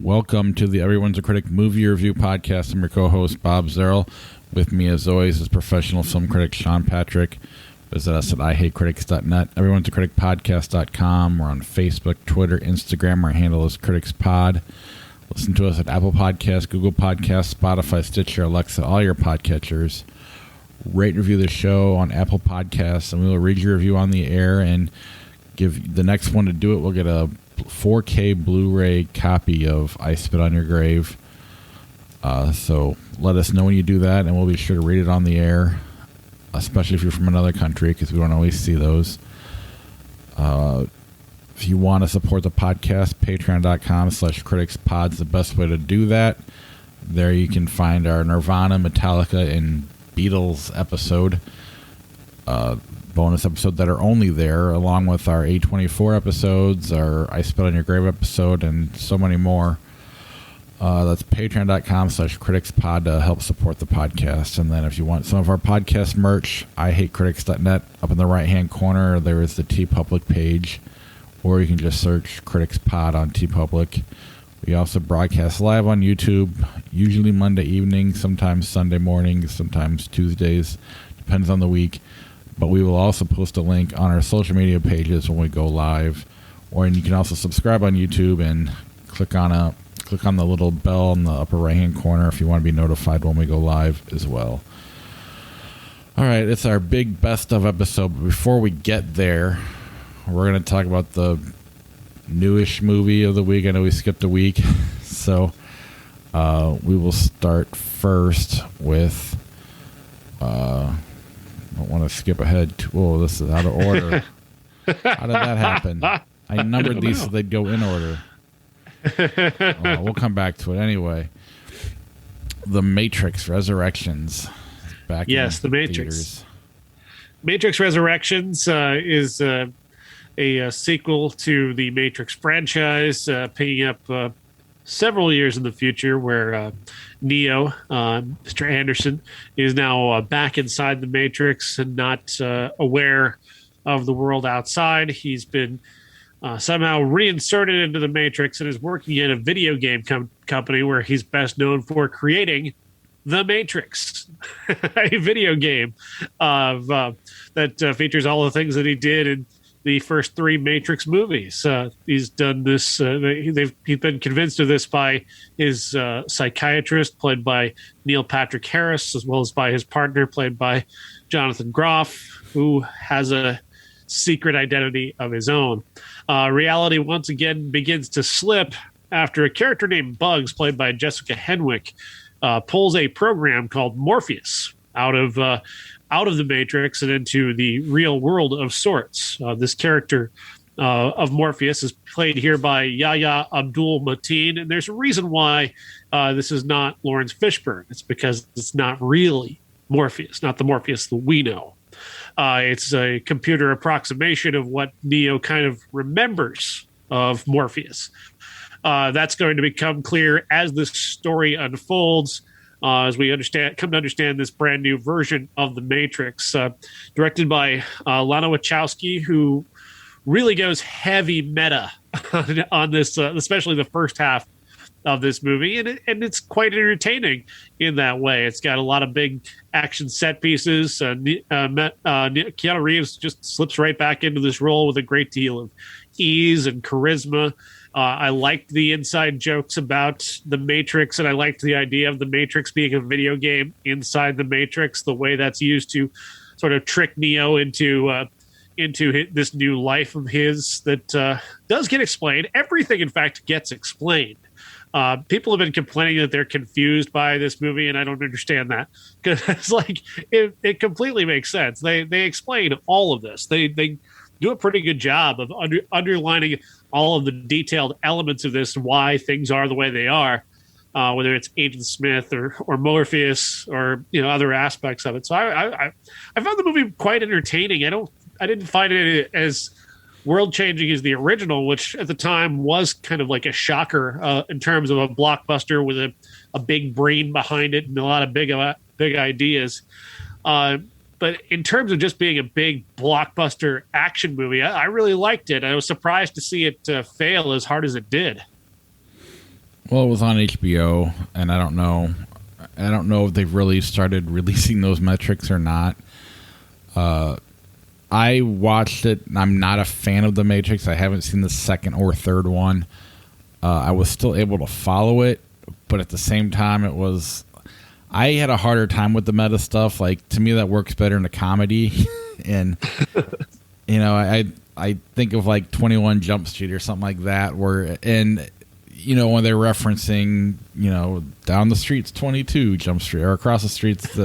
Welcome to the Everyone's a Critic movie review podcast. I'm your co-host, Bob Zerl. With me, as always, is professional film critic Sean Patrick. Visit us at IHateCritics.net, Everyone's a Critic Podcast.com. We're on Facebook, Twitter, Instagram. Our handle is CriticsPod. Listen to us at Apple Podcasts, Google Podcasts, Spotify, Stitcher, Alexa, all your podcatchers. Rate and review the show on Apple Podcasts, and we will read your review on the air and give the next one to do it. We'll get a 4K Blu-ray copy of I Spit on Your Grave. So let us know when you do that, and we'll be sure to read it on the air, especially if you're from another country, because we don't always see those. If you want to support the podcast, patreon.com/criticspod is the best way to do that. There you can find our Nirvana, Metallica, and Beatles episode, bonus episode that are only there, along with our A24 episodes, our I Spit on Your Grave episode, and so many more. That's patreon.com/criticspod to help support the podcast. And then if you want some of our podcast merch, IHateCritics.net. Up in the right-hand corner, there is the TeePublic page, or you can just search CriticsPod on TeePublic. We also broadcast live on YouTube, usually Monday evening, sometimes Sunday mornings, sometimes Tuesdays, depends on the week. But we will also post a link on our social media pages when we go live. Or you can also subscribe on YouTube and click on the little bell in the upper right-hand corner if you want to be notified when we go live as well. All right, it's our big best of episode. But before we get there, we're going to talk about the newish movie of the week. I know we skipped a week, so we will start first with... I don't want to skip ahead. Whoa, this is out of order. How did that happen? I numbered these so they'd go in order. We'll come back to it anyway. The Matrix Resurrections. Back in the Matrix. Theaters. Matrix Resurrections is a sequel to the Matrix franchise, picking up several years in the future, where Neo, Mr. Anderson, is now back inside the Matrix and not aware of the world outside. He's been somehow reinserted into the Matrix and is working at a video game company where he's best known for creating The Matrix, a video game that features all the things that he did in the first three Matrix movies. He's done this. He's been convinced of this by his psychiatrist, played by Neil Patrick Harris, as well as by his partner, played by Jonathan Groff, who has a secret identity of his own. Reality once again begins to slip after a character named Bugs, played by Jessica Henwick, pulls a program called Morpheus out of the Matrix and into the real world of sorts. This character of Morpheus is played here by Yahya Abdul-Mateen, and there's a reason why this is not Lawrence Fishburne. It's because it's not really Morpheus, not the Morpheus that we know. It's a computer approximation of what Neo kind of remembers of Morpheus. That's going to become clear as this story unfolds. As we come to understand this brand new version of The Matrix, directed by Lana Wachowski, who really goes heavy meta on this, especially the first half of this movie, and it's quite entertaining in that way. It's got a lot of big action set pieces. Keanu Reeves just slips right back into this role with a great deal of ease and charisma. I liked the inside jokes about the Matrix, and I liked the idea of the Matrix being a video game inside the Matrix, the way that's used to sort of trick Neo into this new life of his that does get explained. Everything, in fact, gets explained. People have been complaining that they're confused by this movie, and I don't understand that, because it's like it completely makes sense. They explain all of this. They do a pretty good job of underlining all of the detailed elements of this, why things are the way they are, whether it's Agent Smith or Morpheus or other aspects of it. So I found the movie quite entertaining. I didn't find it as world changing as the original, which at the time was kind of like a shocker in terms of a blockbuster with a big brain behind it and a lot of big ideas. But in terms of just being a big blockbuster action movie, I really liked it. I was surprised to see it fail as hard as it did. Well, it was on HBO, and I don't know if they've really started releasing those metrics or not. I watched it. I'm not a fan of The Matrix. I haven't seen the second or third one. I was still able to follow it, but at the same time, I had a harder time with the meta stuff. Like, to me, that works better in a comedy. And, I think of like 21 Jump Street or something like that, when they're referencing, down the street's 22 Jump Street, or across the street's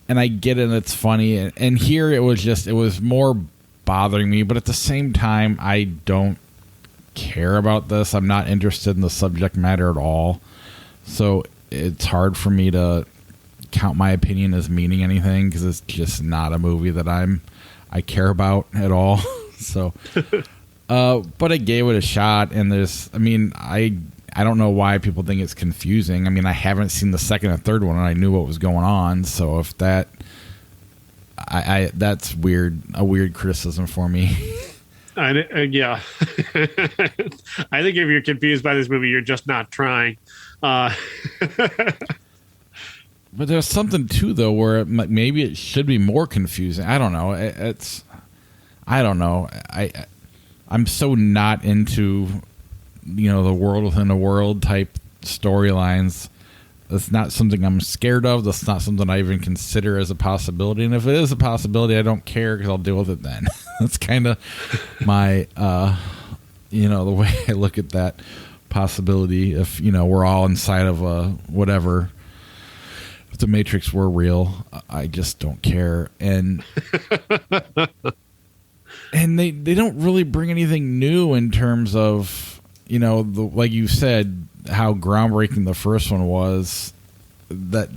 and I get it, and it's funny. And here it was more bothering me, but at the same time, I don't care about this. I'm not interested in the subject matter at all. So it's hard for me to count my opinion as meaning anything, because it's just not a movie that I care about at all. So, but I gave it a shot, and I don't know why people think it's confusing. I mean, I haven't seen the second and third one, and I knew what was going on. So if that's weird, a weird criticism for me. Yeah. I think if you're confused by this movie, you're just not trying. But there's something too, though, where maybe it should be more confusing. I don't know. I don't know. I'm so not into the world within a world type storylines. That's not something I'm scared of. That's not something I even consider as a possibility. And if it is a possibility, I don't care, because I'll deal with it then. That's kind of my, the way I look at that possibility. If, we're all inside of a whatever, if the Matrix were real, I just don't care. And and they don't really bring anything new in terms of, like you said, how groundbreaking the first one was. That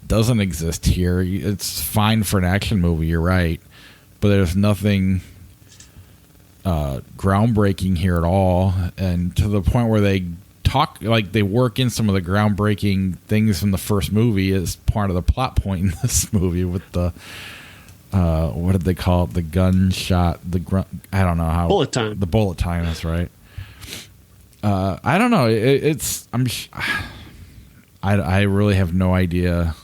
doesn't exist here. It's fine for an action movie, you're right, but there's nothing groundbreaking here at all. And to the point where they talk, like, they work in some of the groundbreaking things from the first movie as part of the plot point in this movie with the what did they call it? The gunshot, I don't know how. Bullet time. The bullet time, that's right. I don't know. I really have no idea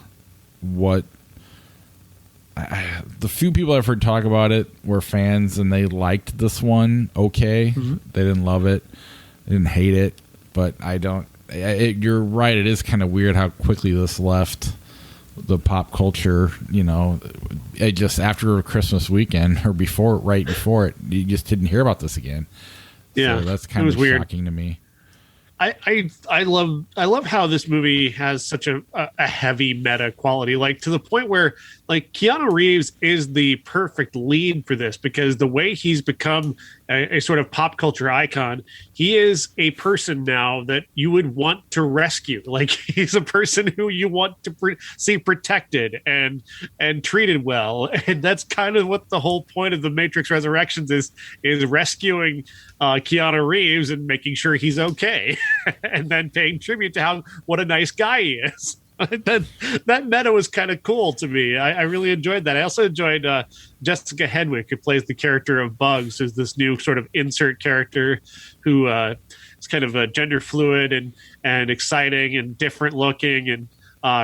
what. The few people I've heard talk about it were fans, and they liked this one. Okay, Mm-hmm. They didn't love it, they didn't hate it, but I don't. You're right. It is kind of weird how quickly this left the pop culture. It just after Christmas weekend or right before it, you just didn't hear about this again. Yeah, so that's kind of weird. Shocking to me. I love how this movie has such a heavy meta quality, like to the point where like Keanu Reeves is the perfect lead for this, because the way he's become a sort of pop culture icon, he is a person now that you would want to rescue. Like, he's a person who you want to see protected and treated well, and that's kind of what the whole point of the Matrix Resurrections is rescuing Keanu Reeves and making sure he's okay, and then paying tribute to what a nice guy he is. that meta was kind of cool to me. I really enjoyed that. I also enjoyed Jessica Henwick, who plays the character of Bugs, who's this new sort of insert character who is kind of gender fluid and exciting and different looking and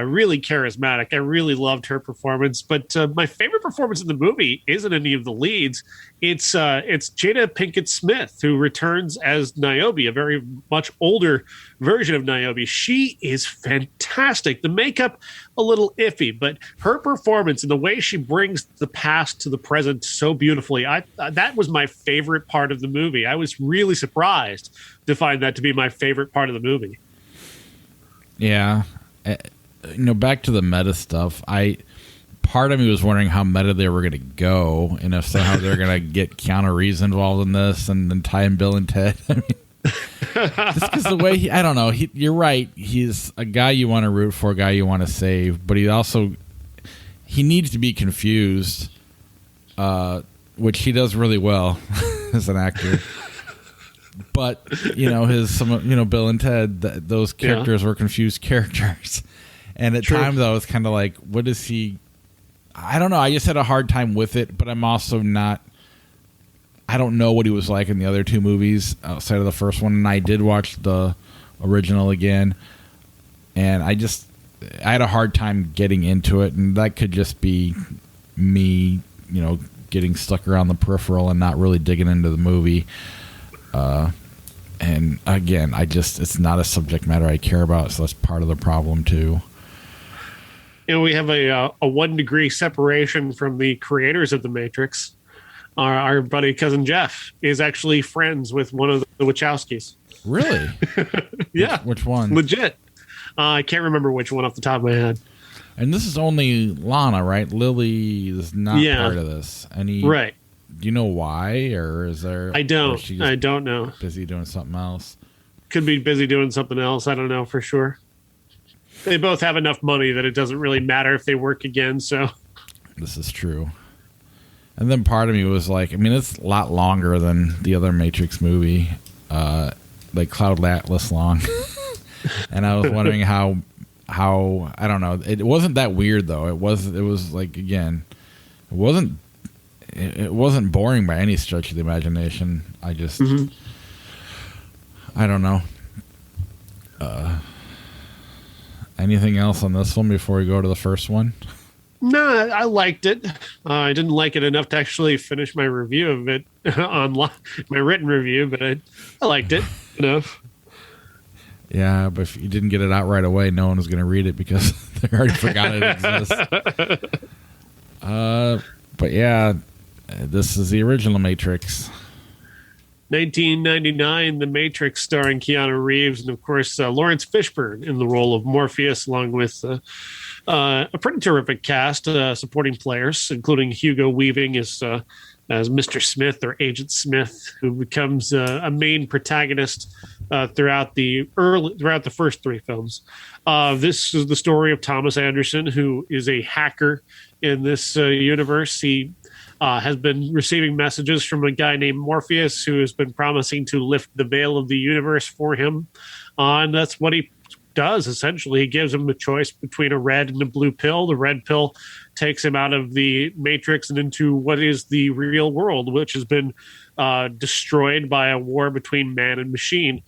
really charismatic. I really loved her performance. But my favorite performance in the movie isn't any of the leads. It's Jada Pinkett Smith, who returns as Niobe, a very much older version of Niobe. She is fantastic. The makeup, a little iffy, but her performance and the way she brings the past to the present so beautifully, that was my favorite part of the movie. I was really surprised to find that to be my favorite part of the movie. Yeah. Back to the meta stuff, part of me was wondering how meta they were going to go, and if somehow they're going to get Keanu Reeves involved in this and then tie in Bill and Ted. I mean, just because the way I don't know. You're right. He's a guy you want to root for, a guy you want to save, but he needs to be confused, which he does really well as an actor. But Bill and Ted, those characters were confused characters. And at times I was kind of like, what is he? I don't know. I just had a hard time with it, but I'm also not. I don't know what he was like in the other two movies outside of the first one. And I did watch the original again, and I had a hard time getting into it, and that could just be me, getting stuck around the peripheral and not really digging into the movie. And again, it's not a subject matter I care about, so that's part of the problem too. We have a 1 degree separation from the creators of The Matrix. Our buddy cousin Jeff is actually friends with one of the Wachowskis. Really? Yeah. Which one? Legit. I can't remember which one off the top of my head. And this is only Lana, right? Lily is not part of this. Right. Do you know why, or is there? I don't know. Busy doing something else. Could be busy doing something else. I don't know for sure. They both have enough money that it doesn't really matter if they work again. So this is true. And then part of me was like, it's a lot longer than the other Matrix movie, like Cloud Atlas long. And I was wondering how I don't know. It wasn't that weird though. It was like, again, it wasn't boring by any stretch of the imagination. I just I don't know. Anything else on this one before we go to the first one? No, I liked it. I didn't like it enough to actually finish my review of it online, my written review, but I liked it enough. Yeah, but if you didn't get it out right away, no one was going to read it because they already forgot it exists. But yeah, this is the original Matrix. 1999, The Matrix, starring Keanu Reeves and, of course, Lawrence Fishburne in the role of Morpheus, along with a pretty terrific cast, supporting players, including Hugo Weaving as Mr. Smith, or Agent Smith, who becomes a main protagonist throughout the first 3 films. This is the story of Thomas Anderson, who is a hacker in this universe. He has been receiving messages from a guy named Morpheus, who has been promising to lift the veil of the universe for him. And that's what he does, essentially. He gives him a choice between a red and a blue pill. The red pill takes him out of the Matrix and into what is the real world, which has been destroyed by a war between man and machine.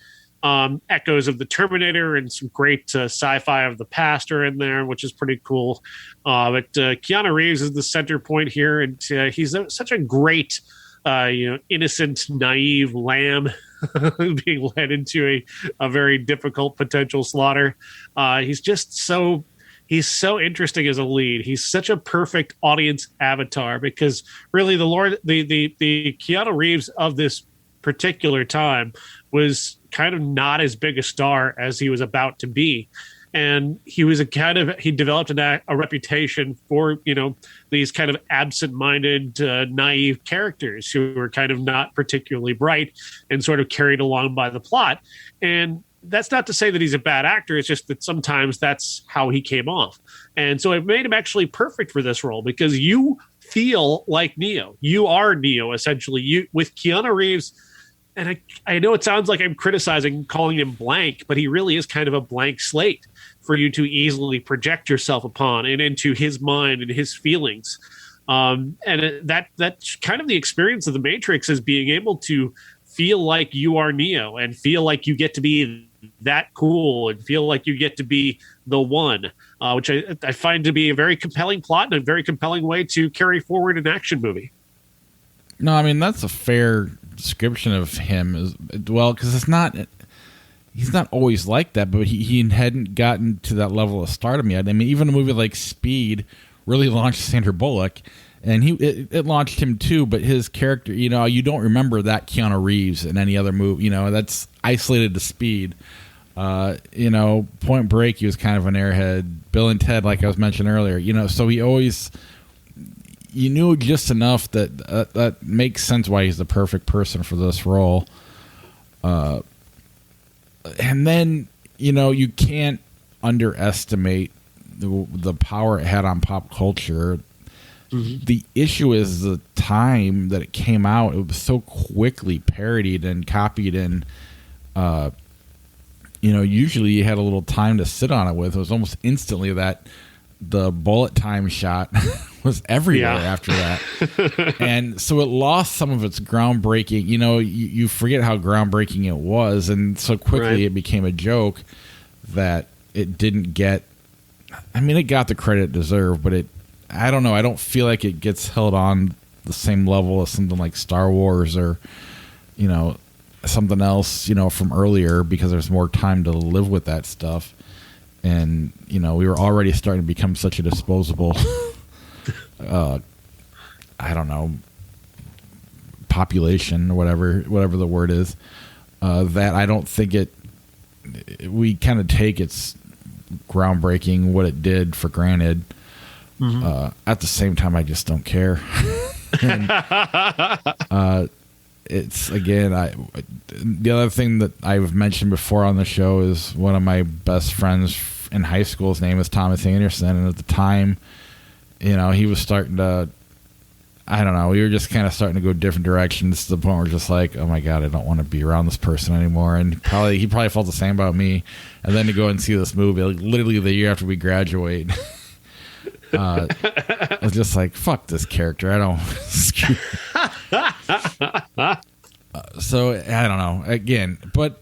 Echoes of the Terminator and some great sci-fi of the past are in there, which is pretty cool. But Keanu Reeves is the center point here, and he's such a great, innocent, naive lamb being led into a very difficult potential slaughter. He's so interesting as a lead. He's such a perfect audience avatar, because really the Keanu Reeves of this particular time was kind of not as big a star as he was about to be. And he developed a reputation for, these kind of absent-minded, naive characters who were kind of not particularly bright and sort of carried along by the plot. And that's not to say that he's a bad actor. It's just that sometimes that's how he came off. And so it made him actually perfect for this role, because you feel like Neo. You are Neo, essentially. With Keanu Reeves. And I know it sounds like I'm criticizing calling him blank, but he really is kind of a blank slate for you to easily project yourself upon and into his mind and his feelings. That's kind of the experience of The Matrix, is being able to feel like you are Neo and feel like you get to be that cool and feel like you get to be the one, which I find to be a very compelling plot and a very compelling way to carry forward an action movie. No, that's a fair description of him as well, because he's not always like that, but he hadn't gotten to that level of stardom yet. Even a movie like Speed really launched Sandra Bullock, and it launched him too, but his character, you don't remember that Keanu Reeves in any other movie. That's isolated to Speed. Point Break, he was kind of an airhead. Bill and Ted, like I was mentioning earlier, so he always, you knew just enough that makes sense why he's the perfect person for this role. And then, you can't underestimate the power it had on pop culture. Mm-hmm. The issue is the time that it came out. It was so quickly parodied and copied, and usually you had a little time to sit on it with. It was almost instantly that the bullet time shot was everywhere after that. And so it lost some of its groundbreaking. You forget how groundbreaking it was. And so quickly it became a joke that it didn't get. I mean, it got the credit it deserved, but I don't know. I don't feel like it gets held on the same level as something like Star Wars or, something else, from earlier, because there's more time to live with that stuff. And, we were already starting to become such a disposable, I don't know, population or whatever the word is, that I don't think we kind of take its groundbreaking, what it did, for granted. At the same time, I just don't care. And, it's, again, the other thing that I've mentioned before on the show is one of my best friends in high school. His name is Thomas Anderson, and at the time, he was starting to, I don't know, we were just kind of starting to go different directions, to the point where we're just like, oh my God, I don't want to be around this person anymore. And he probably felt the same about me. And then to go and see this movie, like, literally the year after we graduate, I was just like, fuck this character. I don't. So I don't know. Again, but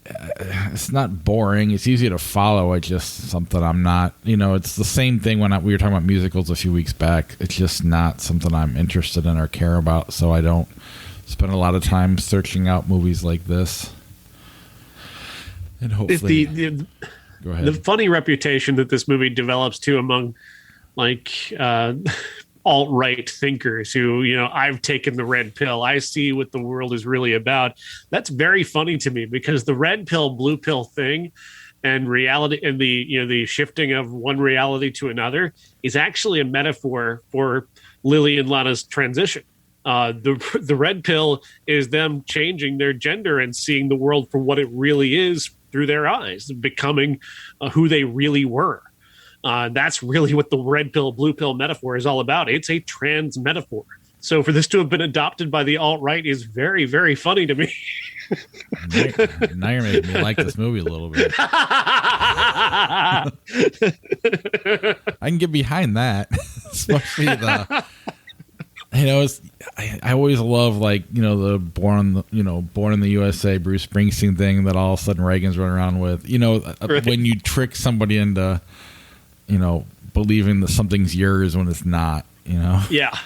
it's not boring. It's easy to follow. It's just something I'm not. It's the same thing when we were talking about musicals a few weeks back. It's just not something I'm interested in or care about. So I don't spend a lot of time searching out movies like this. And hopefully, go ahead. The funny reputation that this movie develops too among, like, alt-right thinkers who, I've taken the red pill, I see what the world is really about. That's very funny to me, because the red pill, blue pill thing and reality, and the shifting of one reality to another, is actually a metaphor for Lily and Lana's transition. The red pill is them changing their gender and seeing the world for what it really is through their eyes, becoming who they really were. That's really what the red pill, blue pill metaphor is all about. It's a trans metaphor. So for this to have been adopted by the alt-right is very, very funny to me. Now you're making me like this movie a little bit. I can get behind that, especially the. I always love, like, the born in the USA Bruce Springsteen thing that all of a sudden Reagan's running around with. Right. When you trick somebody into, believing that something's yours when it's not. Yeah.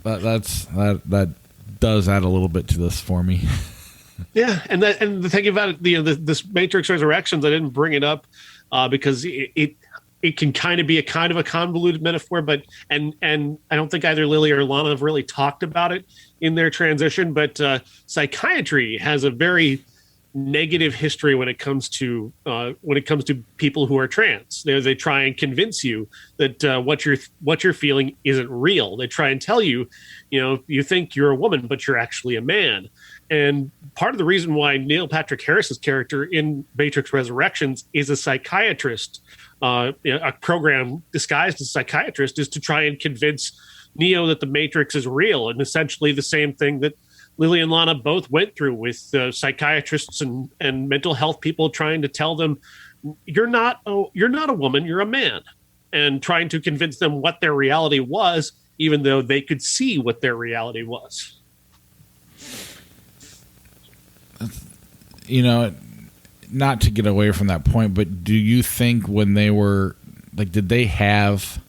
that does add a little bit to this for me. Yeah, and the thing about it, this Matrix Resurrections, I didn't bring it up because it can kind of be a convoluted metaphor, but and I don't think either Lily or Lana have really talked about it in their transition. But psychiatry has a very negative history when it comes to people who are trans. They try and convince you that what you're feeling isn't real. They try and tell you, you think you're a woman, but you're actually a man. And part of the reason why Neil Patrick Harris's character in Matrix Resurrections is a psychiatrist, a program disguised as a psychiatrist, is to try and convince Neo that the Matrix is real, and essentially the same thing that Lily and Lana both went through with psychiatrists and mental health people trying to tell them, you're not a woman, you're a man, and trying to convince them what their reality was, even though they could see what their reality was. Not to get away from that point, but do you think when they were, like, did they have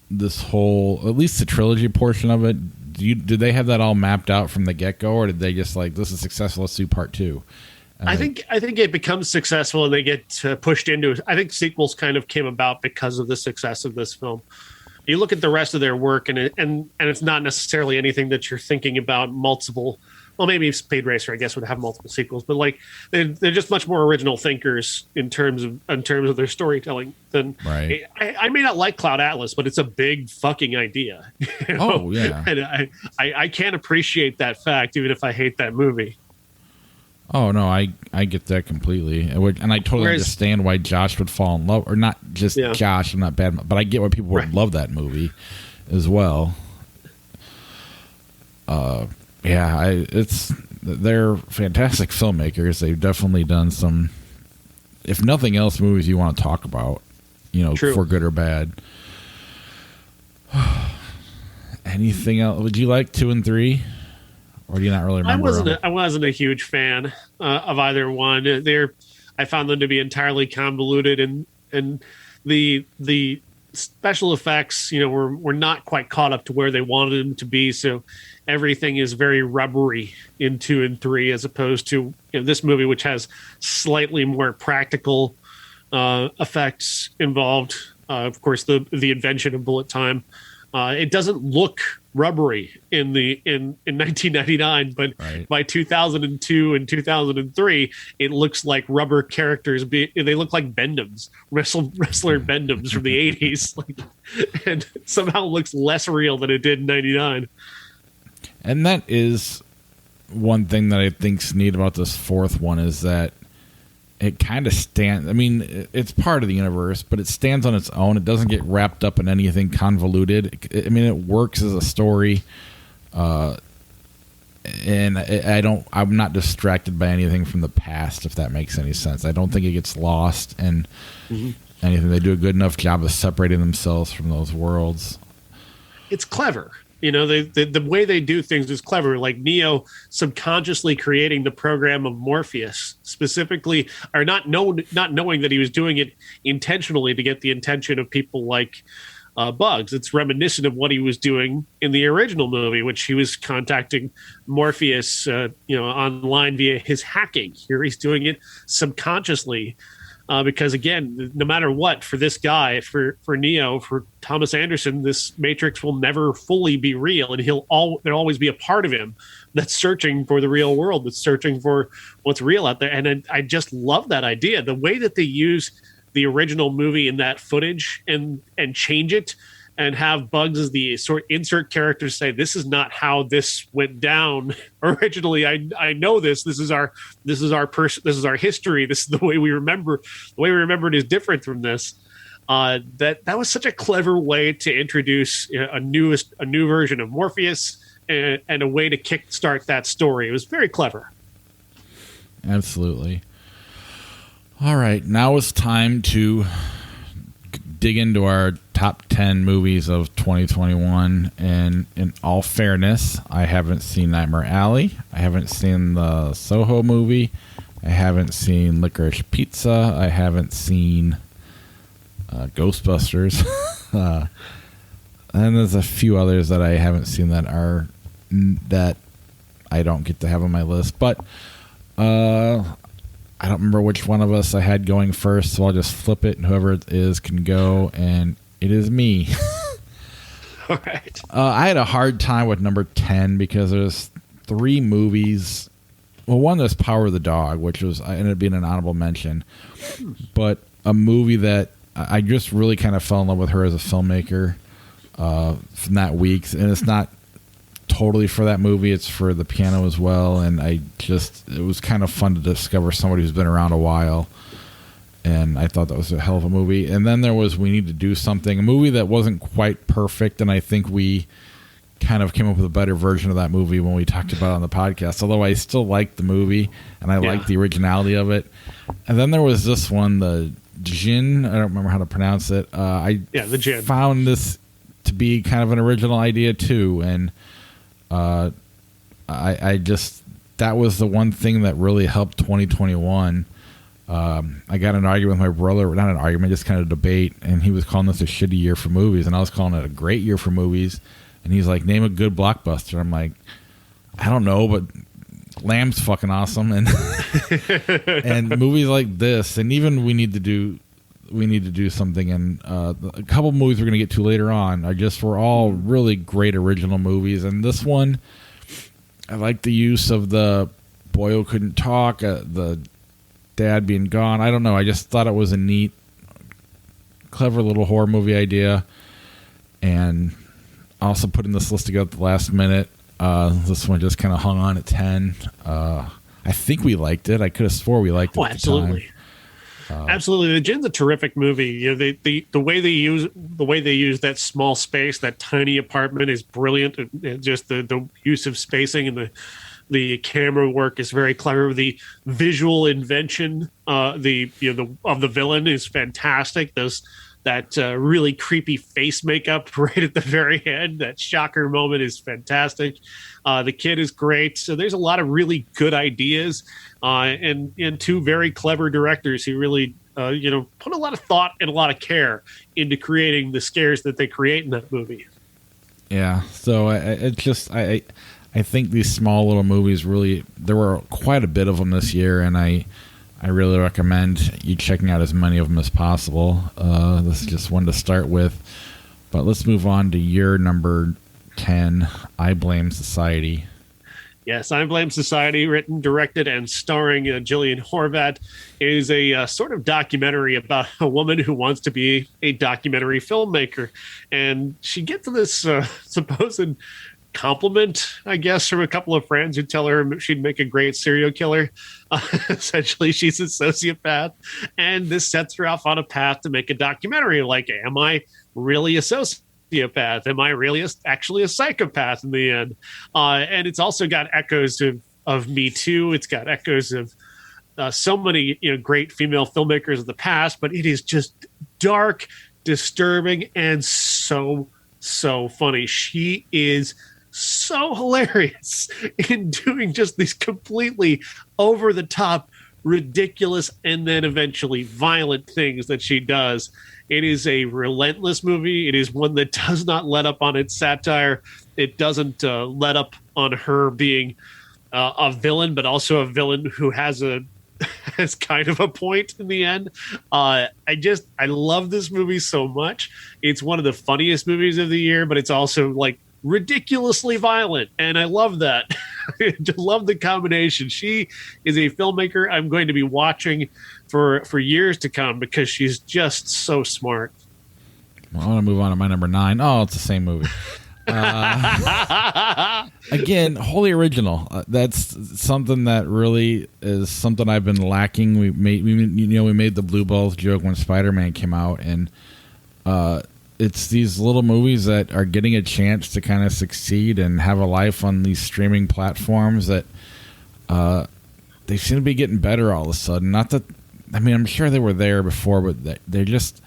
this whole, at least the trilogy portion of it, did they have that all mapped out from the get-go, or did they just like, this is successful, let's do part two? I think it becomes successful and they get pushed into it. I think sequels kind of came about because of the success of this film. You look at the rest of their work, and it's not necessarily anything that you're thinking about multiple. Well, maybe Speed Racer, I guess, would have multiple sequels, but like they're just much more original thinkers in terms of their storytelling than. Right. I may not like Cloud Atlas, but it's a big fucking idea. Oh yeah. And I can't appreciate that fact, even if I hate that movie. Oh no, I get that completely, and I totally understand why Josh would fall in love, or not just Josh. I'm not bad, but I get why people would love that movie as well. They're fantastic filmmakers. They've definitely done some, if nothing else, movies you want to talk about, True. for good or bad. Anything else? Would you like 2 and 3? Or do you not really remember? I wasn't a huge fan of either one. I found them to be entirely convoluted, and the special effects, were not quite caught up to where they wanted them to be. So everything is very rubbery in 2 and 3, as opposed to this movie, which has slightly more practical effects involved. Of course, the invention of bullet time. It doesn't look rubbery in 1999, but right. By 2002 and 2003, it looks like rubber characters. They look like Bendhams, wrestler Bendhams from the 80s, and somehow looks less real than it did in 99. And that is one thing that I think's neat about this fourth one, is that it kind of stands. I mean, it's part of the universe, but it stands on its own. It doesn't get wrapped up in anything convoluted. It works as a story, and I'm not distracted by anything from the past, if that makes any sense. I don't think it gets lost in anything. They do a good enough job of separating themselves from those worlds. It's clever. The way they do things is clever. Like Neo subconsciously creating the program of Morpheus, specifically, or not knowing that he was doing it intentionally to get the attention of people like Bugs. It's reminiscent of what he was doing in the original movie, which he was contacting Morpheus, online via his hacking. Here he's doing it subconsciously. Because again, no matter what, for this guy, for Neo, for Thomas Anderson, this Matrix will never fully be real, and there'll always be a part of him that's searching for the real world, that's searching for what's real out there. And I just love that idea, the way that they use the original movie in that footage and change it and have Bugs as the insert characters say, this is not how this went down originally. I know this. This is our person. This is our history. This is the way we remember. The way we remember it is different from this. That was such a clever way to introduce a new version of Morpheus and a way to kickstart that story. It was very clever. Absolutely. All right, now it's time to dig into our top 10 movies of 2021, and in all fairness, I haven't seen Nightmare Alley, I haven't seen the Soho movie, I haven't seen Licorice Pizza, I haven't seen Ghostbusters, and there's a few others that I haven't seen that I don't get to have on my list, but I don't remember which one of us I had going first, so I'll just flip it, and whoever it is can go, and it is me. All right. I had a hard time with number 10 because there's 3 movies. Well, one was Power of the Dog, which ended up being an honorable mention, but a movie that I just really kind of fell in love with her as a filmmaker from that week, and it's not totally for that movie, it's for the piano as well, and it was kind of fun to discover somebody who's been around a while, and I thought that was a hell of a movie. And then there was We Need to Do Something, a movie that wasn't quite perfect, and I think we kind of came up with a better version of that movie when we talked about it on the podcast, although I still liked the movie and I liked the originality of it. And then there was this one, the Djinn, I don't remember how to pronounce it. The Djinn. Found this to be kind of an original idea too, and I just, that was the one thing that really helped 2021. I got in an argument with my brother, not an argument, just kind of debate, and he was calling this a shitty year for movies, and I was calling it a great year for movies, and he's like, name a good blockbuster. I'm like, I don't know, but Lamb's fucking awesome, and and movies like this, and even We Need to Do Something, and a couple movies we're going to get to later on were all really great original movies. And this one, I like the use of the boy who couldn't talk, the dad being gone. I don't know. I just thought it was a neat, clever little horror movie idea. And I also put in this list together at the last minute. This one just kind of hung on at 10. I think we liked it. I could have swore we liked it at absolutely. the time. Absolutely, The Djinn's a terrific movie. The way they use that small space, that tiny apartment, is brilliant. And just the use of spacing and The camera work is very clever. The visual invention, of the villain is fantastic. That really creepy face makeup right at the very end, that shocker moment is fantastic. The kid is great. So there's a lot of really good ideas, and two very clever directors who really put a lot of thought and a lot of care into creating the scares that they create in that movie. Yeah, so I think these small little movies really, there were quite a bit of them this year, and I really recommend you checking out as many of them as possible. This is just one to start with. But let's move on to your number 10, I Blame Society. Yes, I Blame Society, written, directed, and starring Gillian Horvat, is a sort of documentary about a woman who wants to be a documentary filmmaker. And she gets this supposed compliment, I guess, from a couple of friends who tell her she'd make a great serial killer. Essentially, she's a sociopath, and this sets her off on a path to make a documentary. Like, am I really a sociopath? Am I really actually a psychopath in the end? And it's also got echoes of Me Too. It's got echoes of so many great female filmmakers of the past, but it is just dark, disturbing, and so funny. She is so hilarious in doing just these completely over the top, ridiculous, and then eventually violent things that she does. It is a relentless movie. It is one that does not let up on its satire. It doesn't let up on her being a villain, but also a villain who has kind of a point in the end. I love this movie so much. It's one of the funniest movies of the year, but it's also like ridiculously violent, and I love that. I love the combination. She is a filmmaker I'm going to be watching for years to come because she's just so smart. Well, I want to move on to my number 9. Oh, it's the same movie. Again, wholly original. That's something that really is something I've been lacking. We made the Blue Balls joke when Spider-Man came out, and it's these little movies that are getting a chance to kind of succeed and have a life on these streaming platforms that they seem to be getting better all of a sudden. Not that, I mean, I'm sure they were there before, but they're just,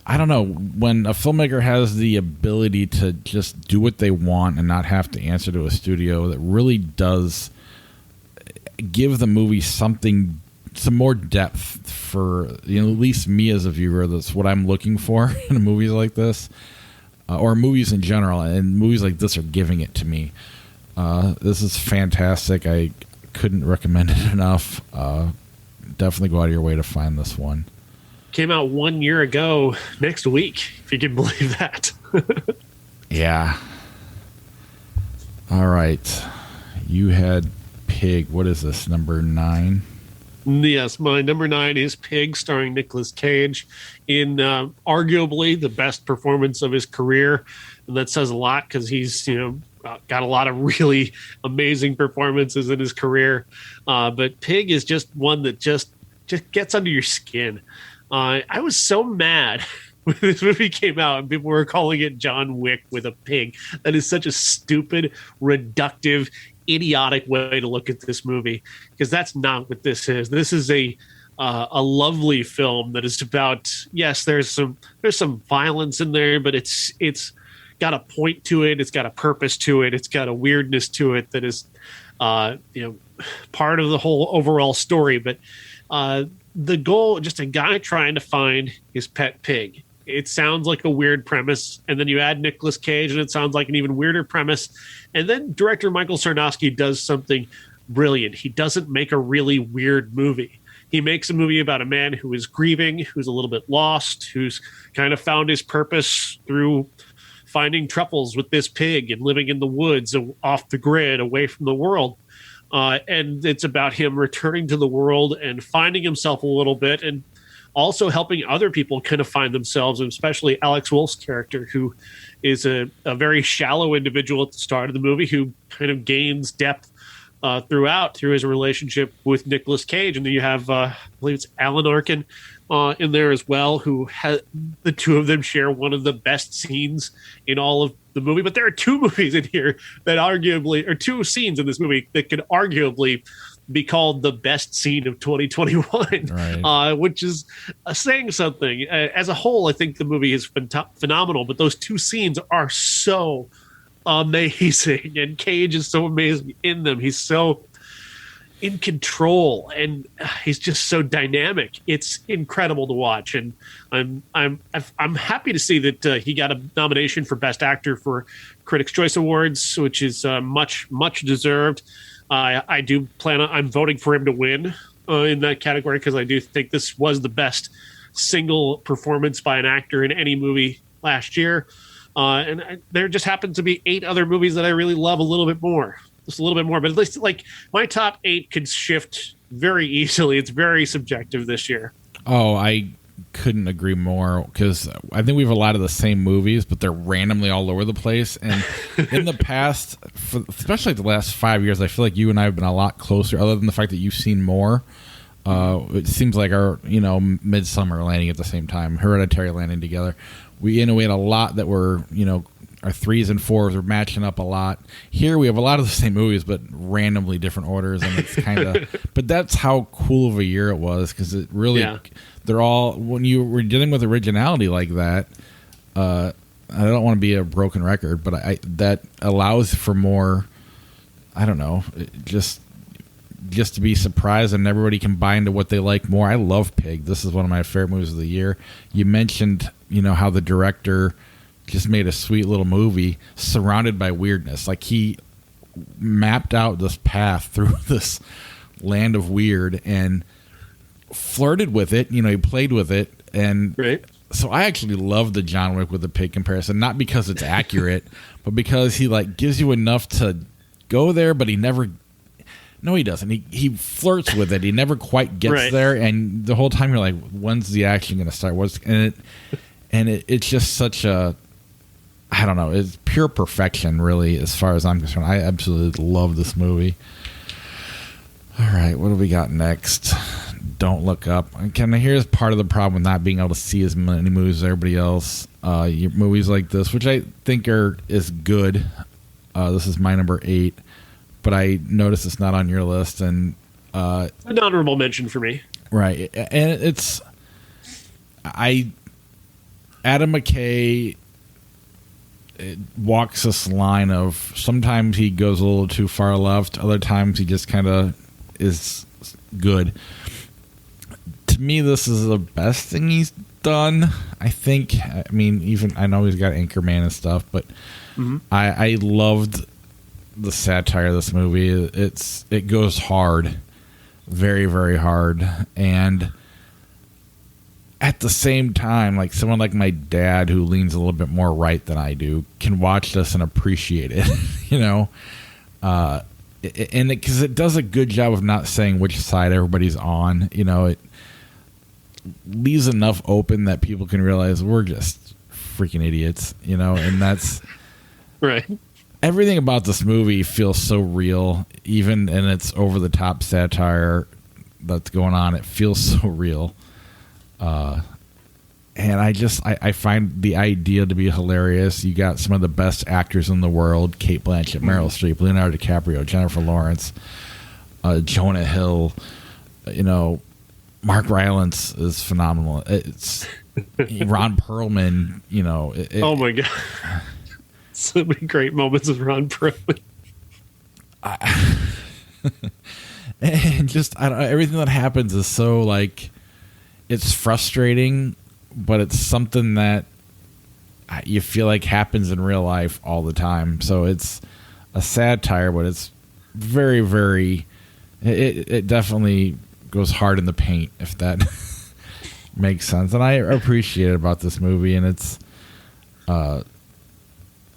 I don't know, when a filmmaker has the ability to just do what they want and not have to answer to a studio, that really does give the movie some more depth for, at least me as a viewer. That's what I'm looking for in movies like this, or movies in general, and movies like this are giving it to me. This is fantastic. I couldn't recommend it enough. Definitely go out of your way to find this one. Came out 1 year ago next week, if you can believe that. Yeah. All right. You had Pig. What is this, number 9? Yes, my number 9 is Pig, starring Nicolas Cage, in arguably the best performance of his career. And that says a lot because he's, got a lot of really amazing performances in his career. But Pig is just one that just gets under your skin. I was so mad when this movie came out and people were calling it John Wick with a pig. That is such a stupid, reductive, idiotic way to look at this movie, because that's not what this is. This is a lovely film that is about, yes, there's some violence in there, but it's got a point to it. It's got a purpose to it. It's got a weirdness to it that is part of the whole overall story. But the goal, just a guy trying to find his pet pig. It sounds like a weird premise, and then you add Nicolas Cage, and it sounds like an even weirder premise. And then director Michael Sarnowski does something brilliant. He doesn't make a really weird movie. He makes a movie about a man who is grieving, who's a little bit lost, who's kind of found his purpose through finding truffles with this pig and living in the woods, off the grid, away from the world. And it's about him returning to the world and finding himself a little bit, and also helping other people kind of find themselves, and especially Alex Wolff's character, who is a very shallow individual at the start of the movie, who kind of gains depth through his relationship with Nicolas Cage. And then you have, I believe it's Alan Arkin in there as well, who has the two of them share one of the best scenes in all of the movie. But there are two movies in here that arguably, or two scenes in this movie that could arguably be called the best scene of 2021, right. Which is saying something. As a whole, I think the movie is phenomenal, but those two scenes are so amazing, and Cage is so amazing in them. He's so in control, and he's just so dynamic. It's incredible to watch, and I'm happy to see that he got a nomination for Best Actor for Critics' Choice Awards, which is much deserved. I do plan on I'm voting for him to win in that category, because I do think this was the best single performance by an actor in any movie last year. There just happens to be 8 other movies that I really love a little bit more. Just a little bit more, but at least like my top 8 could shift very easily. It's very subjective this year. Oh, I couldn't agree more, because I think we have a lot of the same movies, but they're randomly all over the place. And in the past, especially the last 5 years, I feel like you and I have been a lot closer, other than the fact that you've seen more. It seems like our, Midsummer landing at the same time, Hereditary landing together. We had a lot that were, our 3s and 4s are matching up a lot. Here we have a lot of the same movies, but randomly different orders, and it's kind of. But that's how cool of a year it was, because it really, they're all, when you were dealing with originality like that. I don't want to be a broken record, but that allows for more. I don't know, just to be surprised, and everybody combine to what they like more. I love Pig. This is one of my favorite movies of the year. You mentioned, how the director just made a sweet little movie surrounded by weirdness. Like, he mapped out this path through this land of weird and flirted with it. He played with it. And right. So I actually love the John Wick with the Pig comparison, not because it's accurate, but because he gives you enough to go there, but he never. No, he doesn't. He flirts with it. He never quite gets there, and the whole time you're like, "When's the action going to start?" It's just such a, I don't know. It's pure perfection, really, as far as I'm concerned. I absolutely love this movie. All right, what do we got next? Don't Look Up. Here's part of the problem with not being able to see as many movies as everybody else. Movies like this, which I think is good. This is my number 8. But I noticed it's not on your list, and an honorable mention for me. Right, and it's Adam McKay walks this line of sometimes he goes a little too far left, other times he just kind of is good. To me, this is the best thing he's done. I think. I mean, even I know he's got Anchorman and stuff, but I loved the satire of this movie. It goes hard, very, very hard, and at the same time, like someone like my dad who leans a little bit more right than I do can watch this and appreciate it, and because it does a good job of not saying which side everybody's on. It leaves enough open that people can realize we're just freaking idiots, and that's right. Everything about this movie feels so real, even in its over-the-top satire that's going on. It feels so real. And I find the idea to be hilarious. You got some of the best actors in the world: Cate Blanchett, Meryl Streep, Leonardo DiCaprio, Jennifer Lawrence, Jonah Hill. Mark Rylance is phenomenal. It's Ron Perlman. Oh my god. So many great moments of Ron Perlman. And just everything that happens is so it's frustrating, but it's something that you feel like happens in real life all the time. So it's a satire, but it's very, very. It definitely goes hard in the paint, if that makes sense. And I appreciate it about this movie, and it's.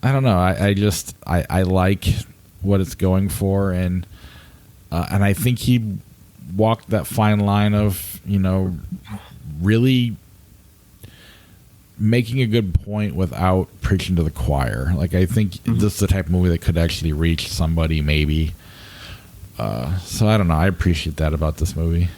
I don't know. I like what it's going for, and I think he walked that fine line of really making a good point without preaching to the choir. I think this is the type of movie that could actually reach somebody, maybe. So I don't know. I appreciate that about this movie.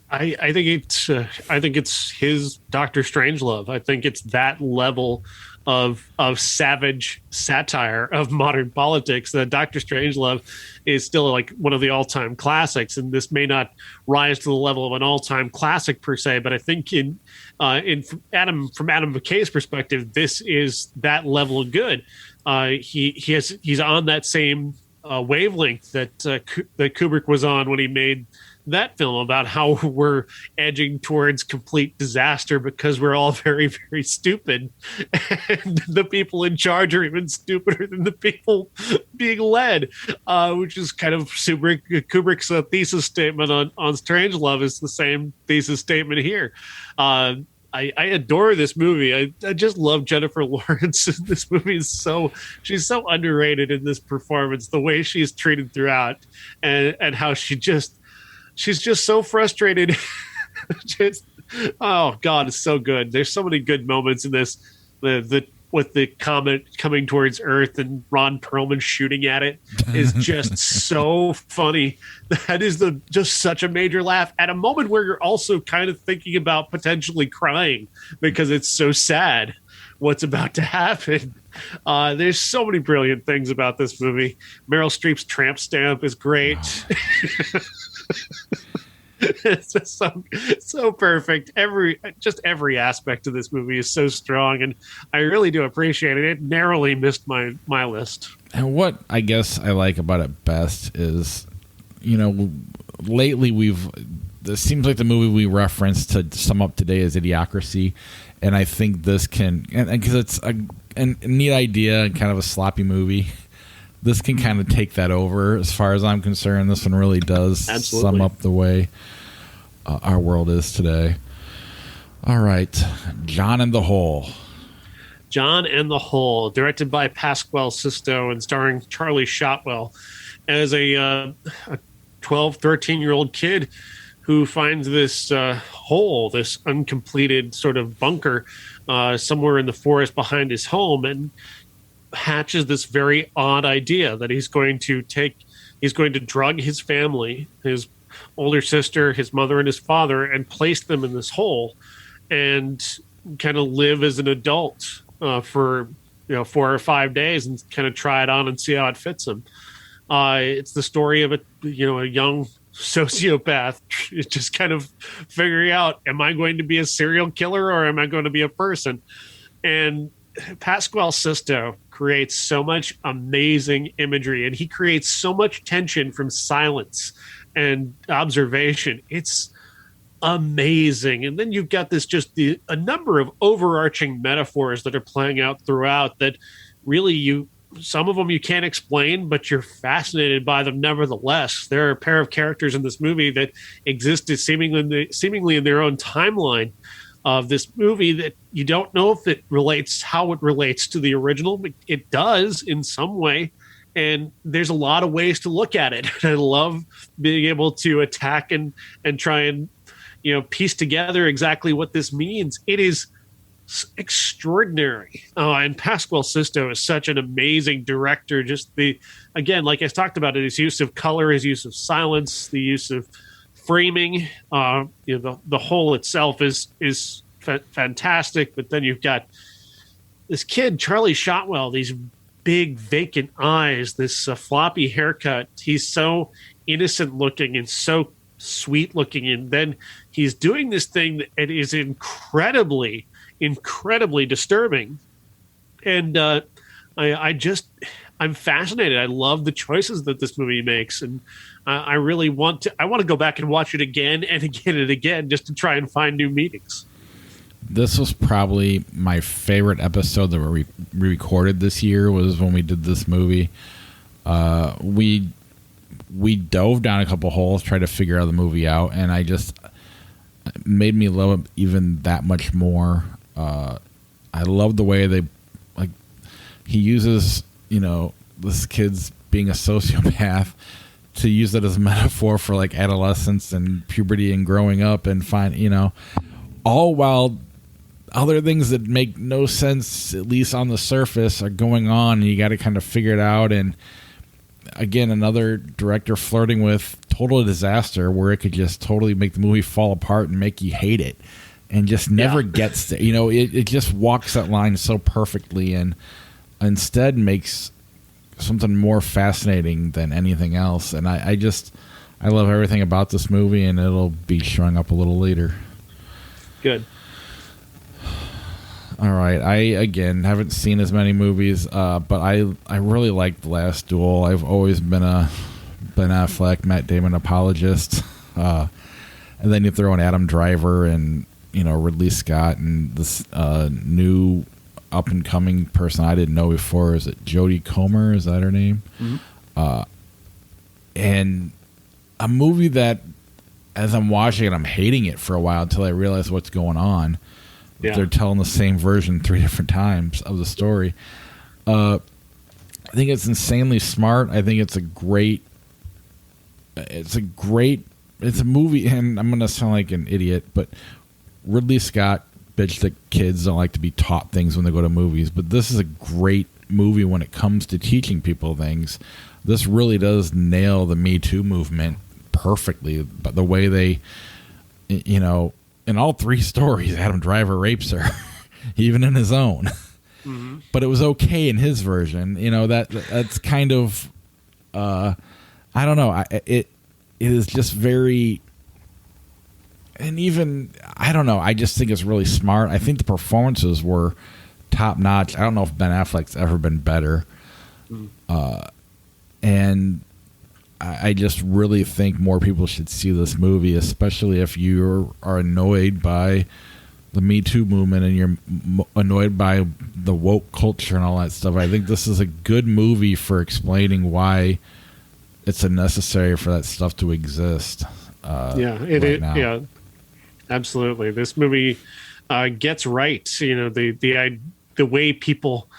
I think it's his Doctor Strangelove. I think it's that level of savage satire of modern politics that Doctor Strangelove is still like one of the all-time classics, and this may not rise to the level of an all-time classic per se, but I think from Adam McKay's perspective, this is that level of good. He's on that same wavelength that Kubrick was on when he made that film about how we're edging towards complete disaster because we're all very, very stupid, and the people in charge are even stupider than the people being led, which is kind of Kubrick's thesis statement on Strangelove is the same thesis statement here. I adore this movie. I just love Jennifer Lawrence. This movie is she's so underrated in this performance, the way she's treated throughout, and how she's just so frustrated. Oh God, it's so good. There's so many good moments in this. With the comet coming towards Earth and Ron Perlman shooting at it is just so funny. That is just such a major laugh at a moment where you're also kind of thinking about potentially crying because it's so sad what's about to happen. There's so many brilliant things about this movie. Meryl Streep's tramp stamp is great. It's just so perfect. Every aspect of this movie is so strong, and I really do appreciate it. It narrowly missed my list. And what I guess I like about it best is, lately this seems like the movie we reference to sum up today is Idiocracy, and I think this can, and because it's a neat idea and kind of a sloppy movie, this can kind of take that over as far as I'm concerned. This one really does sum up the way our world is today. All right. John and the Hole. John and the Hole, directed by Pasquale Sisto and starring Charlie Shotwell as a 12, 13-year-old kid who finds this hole, this uncompleted sort of bunker somewhere in the forest behind his home, and hatches this very odd idea that he's going to drug his family, his older sister, his mother, and his father, and place them in this hole and kind of live as an adult for 4 or 5 days and kind of try it on and see how it fits him. It's the story of a young sociopath just kind of figuring out, am I going to be a serial killer or am I going to be a person? And Pasquale Sisto creates so much amazing imagery, and he creates so much tension from silence and observation. It's amazing. And then you've got a number of overarching metaphors that are playing out throughout that really some of them you can't explain, but you're fascinated by them nevertheless. There are a pair of characters in this movie that existed seemingly in their own timeline of this movie that you don't know how it relates to the original, but it does in some way. And there's a lot of ways to look at it. I love being able to attack and try and, piece together exactly what this means. It is extraordinary. And Pasquale Sisto is such an amazing director. Just again, like I talked about, his use of color, his use of silence, the use of framing, the whole itself is fantastic. But then you've got this kid, Charlie Shotwell, these big vacant eyes, this floppy haircut. He's so innocent looking and so sweet looking, and then he's doing this thing that is incredibly disturbing. And I'm fascinated. I love the choices that this movie makes, and I really want to go back and watch it again and again and again just to try and find new meanings. This was probably my favorite episode that we recorded this year, was when we did this movie. We dove down a couple holes, tried to figure out the movie out, and it made me love it even that much more. I love the way he uses, this kid's being a sociopath to use that as a metaphor for like adolescence and puberty and growing up, and all while other things that make no sense, at least on the surface, are going on, and you got to kind of figure it out. And again, another director flirting with total disaster where it could just totally make the movie fall apart and make you hate it, and just never gets to, it just walks that line so perfectly, and instead makes something more fascinating than anything else. And I love everything about this movie, and it'll be showing up a little later. Good. All right. I, again, haven't seen as many movies, but I really like The Last Duel. I've always been a Ben Affleck, Matt Damon apologist. And then you throw in Adam Driver and, Ridley Scott and this new up-and-coming person I didn't know before. Is it Jodie Comer? Is that her name? Mm-hmm. And a movie that, as I'm watching it, I'm hating it for a while until I realize what's going on. Yeah. They're telling the same version 3 different times of the story. I think it's insanely smart. I think it's a movie, and I'm going to sound like an idiot, but Ridley Scott bitched that kids don't like to be taught things when they go to movies, but this is a great movie when it comes to teaching people things. This really does nail the Me Too movement perfectly, but the way they, in all 3 stories, Adam Driver rapes her, even in his own. Mm-hmm. But it was okay in his version. That's kind of, I don't know. It is just very, and even, I don't know. I just think it's really smart. I think the performances were top notch. I don't know if Ben Affleck's ever been better. Mm. And I just really think more people should see this movie, especially if you are annoyed by the Me Too movement and you're annoyed by the woke culture and all that stuff. I think this is a good movie for explaining why it's unnecessary for that stuff to exist. Yeah, absolutely. This movie gets right. The way people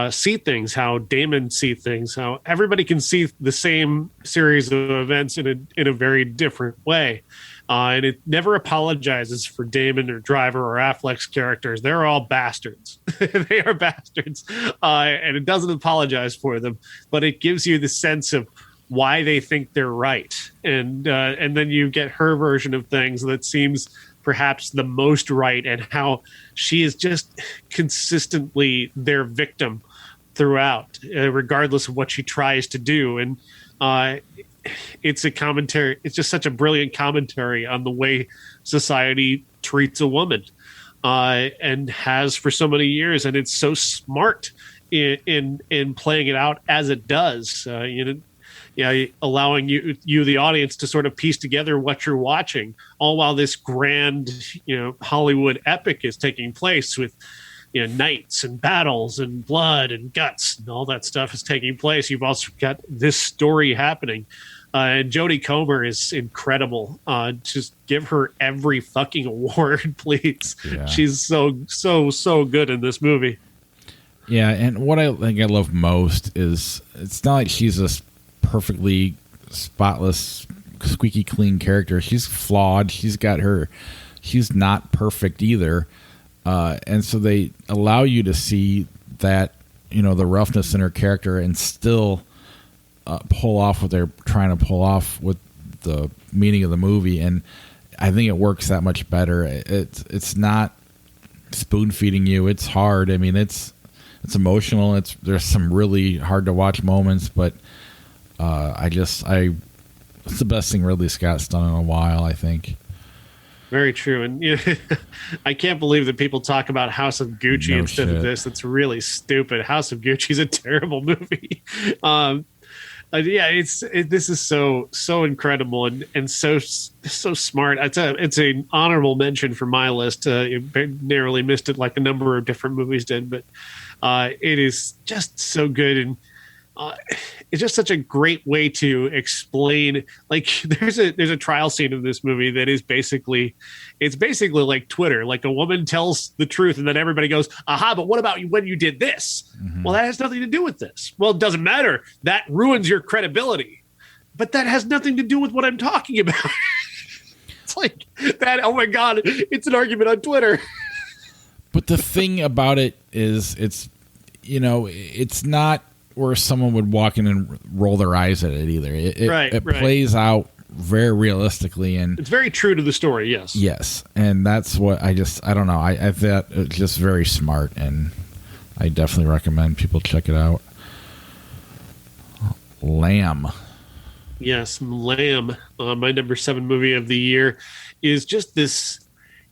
see things, how Damon see things, how everybody can see the same series of events in a very different way. And it never apologizes for Damon or Driver or Affleck's characters. They're all bastards. They are bastards. And it doesn't apologize for them, but it gives you the sense of why they think they're right. And then you get her version of things that seems perhaps the most right, and how she is just consistently their victim throughout, regardless of what she tries to do. And it's a commentary. It's just such a brilliant commentary on the way society treats a woman, and has for so many years. And it's so smart in playing it out as it does. Allowing you, the audience, to sort of piece together what you're watching, all while this grand, Hollywood epic is taking place with, knights and battles and blood and guts and all that stuff is taking place. You've also got this story happening. And Jodie Comer is incredible. Just give her every fucking award, please. Yeah. She's so good in this movie. Yeah, and what I think I love most is it's not like she's a perfectly spotless, squeaky clean character. She's flawed. She's not perfect either. And so they allow you to see that, the roughness in her character and still pull off what they're trying to pull off with the meaning of the movie. And I think it works that much better. It's not spoon feeding you. It's hard. I mean, it's emotional. There's some really hard to watch moments, but it's the best thing Ridley Scott's done in a while, I think. Very true. And I can't believe that people talk about House of Gucci instead of this. It's really stupid. House of Gucci is a terrible movie. This is so incredible and so smart. It's an honorable mention for my list. It narrowly missed it like a number of different movies did, but it is just so good. And it's just such a great way to explain. Like, there's a trial scene in this movie that is basically like Twitter. Like, a woman tells the truth and then everybody goes, aha, but what about when you did this? Mm-hmm. Well, that has nothing to do with this. Well, it doesn't matter. That ruins your credibility. But that has nothing to do with what I'm talking about. It's like that. Oh my God, it's an argument on Twitter. But the thing about it is it's not where someone would walk in and roll their eyes at it either. It plays out very realistically, and it's very true to the story. Yes, and that's what I don't know. I thought it's just very smart, and I definitely recommend people check it out. Lamb. Yes, Lamb. My number 7 movie of the year is just this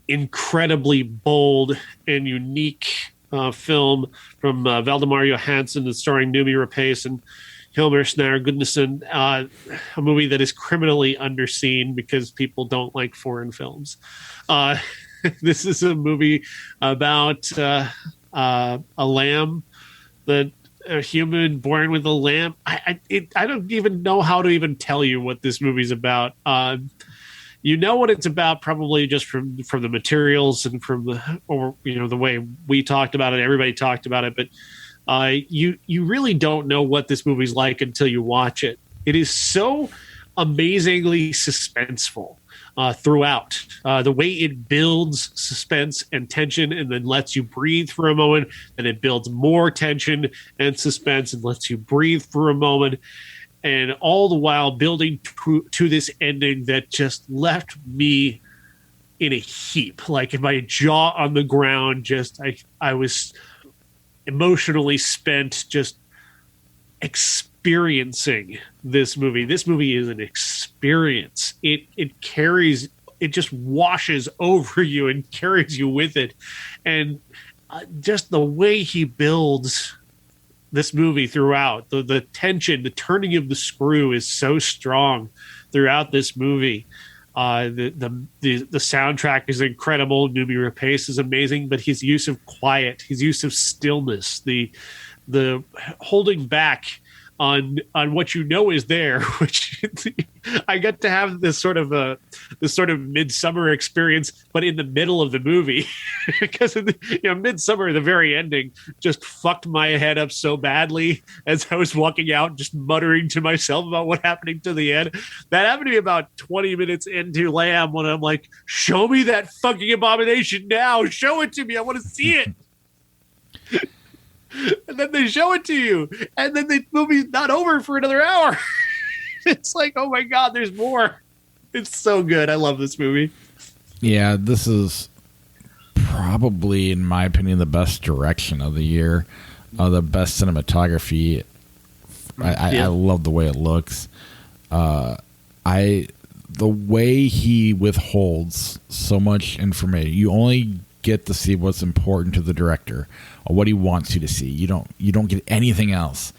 incredibly bold and unique film from Valdemar Johansson, starring Noomi Rapace and Hilmer Snare Goodnison. A movie that is criminally underseen because people don't like foreign films. This is a movie about a lamb, that a human born with a lamb. I don't even know how to even tell you what this movie's about. You know what it's about probably just from the materials and from the way we talked about it. Everybody talked about it, but you really don't know what this movie's like until you watch it. It is so amazingly suspenseful throughout. The way it builds suspense and tension and then lets you breathe for a moment, and it builds more tension and suspense and lets you breathe for a moment. And all the while building to this ending that just left me in a heap, like my jaw on the ground. I was emotionally spent just experiencing this movie. This movie is an experience. It carries, it just washes over you and carries you with it. And just the way he builds this movie throughout, the tension, the turning of the screw is so strong throughout this movie. The soundtrack is incredible. Noomi Rapace is amazing, but his use of quiet, his use of stillness, the holding back on what you know is there, which I got to have this sort of Midsummer experience, but in the middle of the movie, because Midsummer, the very ending, just fucked my head up so badly as I was walking out, just muttering to myself about what happening to the end. That happened to me about 20 minutes into Lamb, when I'm like, show me that fucking abomination now, show it to me, I want to see it. And then they show it to you, and then the movie's not over for another hour. It's like, oh my God, there's more. It's so good. I love this movie. Yeah, this is probably, in my opinion, the best direction of the year. The best cinematography. I love the way it looks. The way he withholds so much information. You only get to see what's important to the director, or what he wants you to see. You don't get anything else,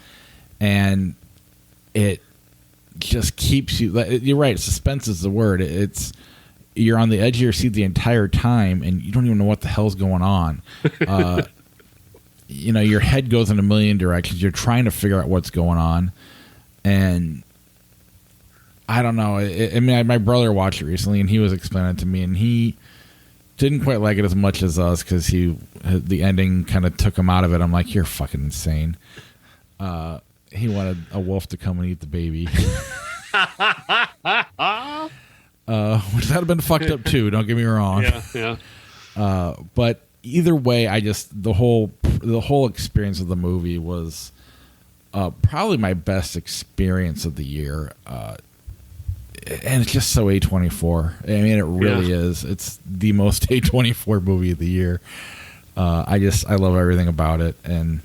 and it just keeps you. You're right. Suspense is the word. You're on the edge of your seat the entire time, and you don't even know what the hell's going on. Your head goes in a million directions. You're trying to figure out what's going on, and I don't know. My brother watched it recently, and he was explaining it to me, and he didn't quite like it as much as us, because the ending kind of took him out of it. I'm like, you're fucking insane. He wanted a wolf to come and eat the baby. Which would have been fucked up too, don't get me wrong. Yeah. But either way, the whole experience of the movie was probably my best experience of the year. And it's just so A24. I mean, it really is. It's the most A24 movie of the year. I love everything about it, and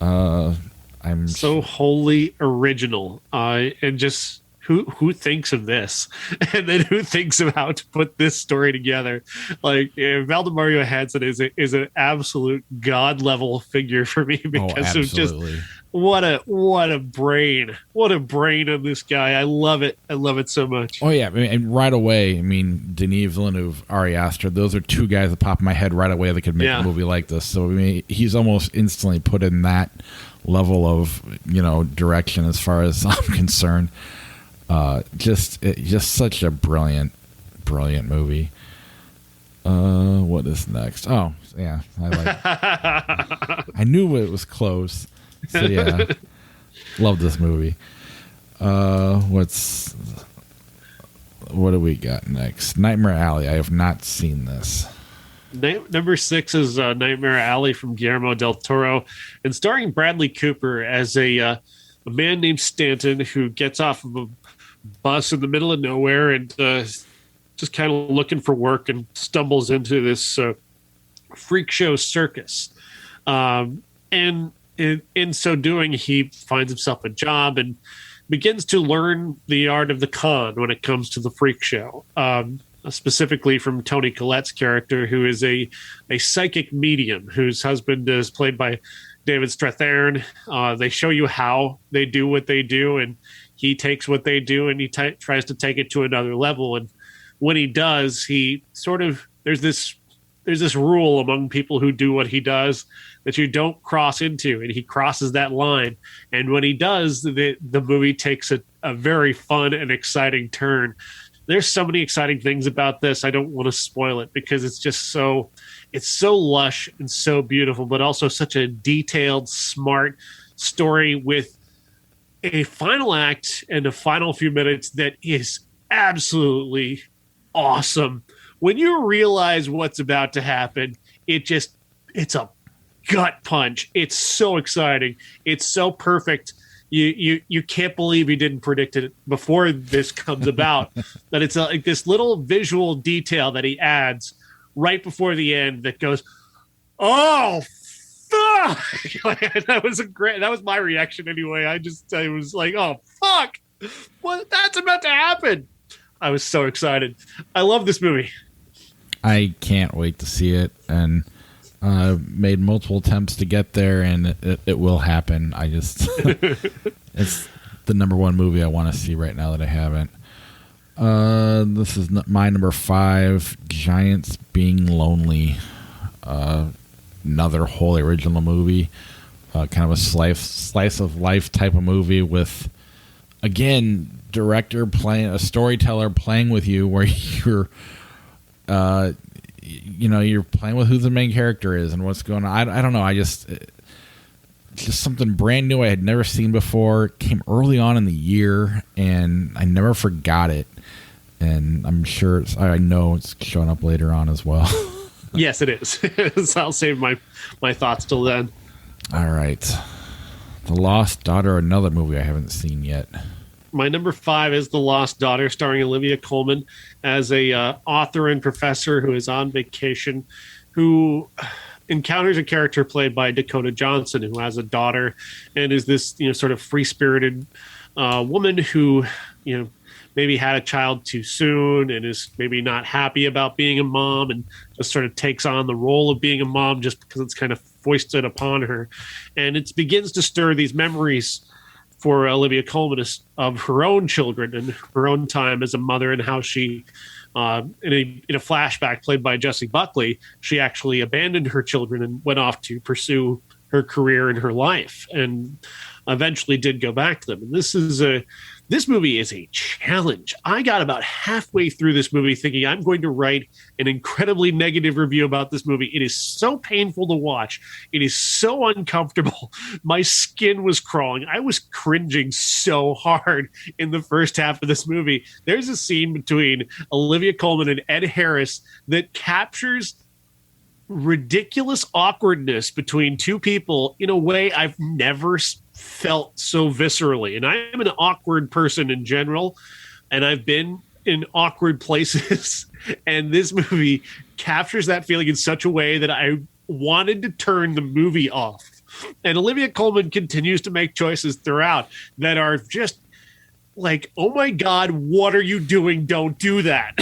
I'm so wholly original. And just who thinks of this, and then who thinks of how to put this story together? Like, Valdemar Johansson is an absolute god level figure for me, because of just what a brain on this guy. I love it so much. Oh yeah, and right away, Denis Villeneuve, Ari Aster, those are two guys that pop in my head right away that could make a movie like this. So he's almost instantly put in that level of direction as far as I'm concerned. Just such a brilliant movie. What is next? Oh yeah, I knew it was close. So yeah, love this movie. What do we got next? Nightmare Alley. I have not seen this. Number 6 is Nightmare Alley from Guillermo del Toro, and starring Bradley Cooper as a man named Stanton who gets off of a bus in the middle of nowhere and just kind of looking for work and stumbles into this freak show circus. And in so doing, he finds himself a job and begins to learn the art of the con when it comes to the freak show. Specifically from Toni Collette's character, who is a psychic medium whose husband is played by David Strathairn. They show you how they do what they do, and he takes what they do and he tries to take it to another level. And when he does, he sort of there's this rule among people who do what he does that you don't cross into, and he crosses that line. And when he does, the movie takes a very fun and exciting turn. There's so many exciting things about this. I don't want to spoil it because it's so lush and so beautiful, but also such a detailed, smart story with a final act and a final few minutes that is absolutely awesome. When you realize what's about to happen, it's a gut punch. It's so exciting. It's so perfect. You can't believe you didn't predict it before this comes about. That it's like this little visual detail that he adds right before the end that goes, oh, fuck! That was my reaction anyway. I was like, oh, fuck! What? That's about to happen. I was so excited. I love this movie. I can't wait to see it, and made multiple attempts to get there, and it will happen. I just it's the number one movie I want to see right now that I haven't. This is my number 5, Giants Being Lonely. Another wholly original movie, kind of a slice of life type of movie with, again, a storyteller playing with you, where you're you're playing with who the main character is and what's going on. I don't know. It's just something brand new I had never seen before. It came early on in the year, and I never forgot it. And I'm sure I know it's showing up later on as well. Yes, it is. So I'll save my thoughts till then. All right. The Lost Daughter, another movie I haven't seen yet. My number 5 is The Lost Daughter, starring Olivia Coleman as a author and professor who is on vacation, who encounters a character played by Dakota Johnson, who has a daughter and is this sort of free-spirited woman who maybe had a child too soon and is maybe not happy about being a mom and just sort of takes on the role of being a mom just because it's kind of foisted upon her. And it begins to stir these memories for Olivia Coleman of her own children and her own time as a mother, and how she, in a flashback played by Jessie Buckley, she actually abandoned her children and went off to pursue her career in her life, and eventually did go back to them. And this movie is a challenge. I got about halfway through this movie thinking I'm going to write an incredibly negative review about this movie. It is so painful to watch. It is so uncomfortable. My skin was crawling. I was cringing so hard in the first half of this movie. There's a scene between Olivia Coleman and Ed Harris that captures ridiculous awkwardness between two people in a way I've never felt so viscerally. And I am an awkward person in general, and I've been in awkward places. And this movie captures that feeling in such a way that I wanted to turn the movie off. And Olivia Coleman continues to make choices throughout that are just like, oh my God, what are you doing? Don't do that.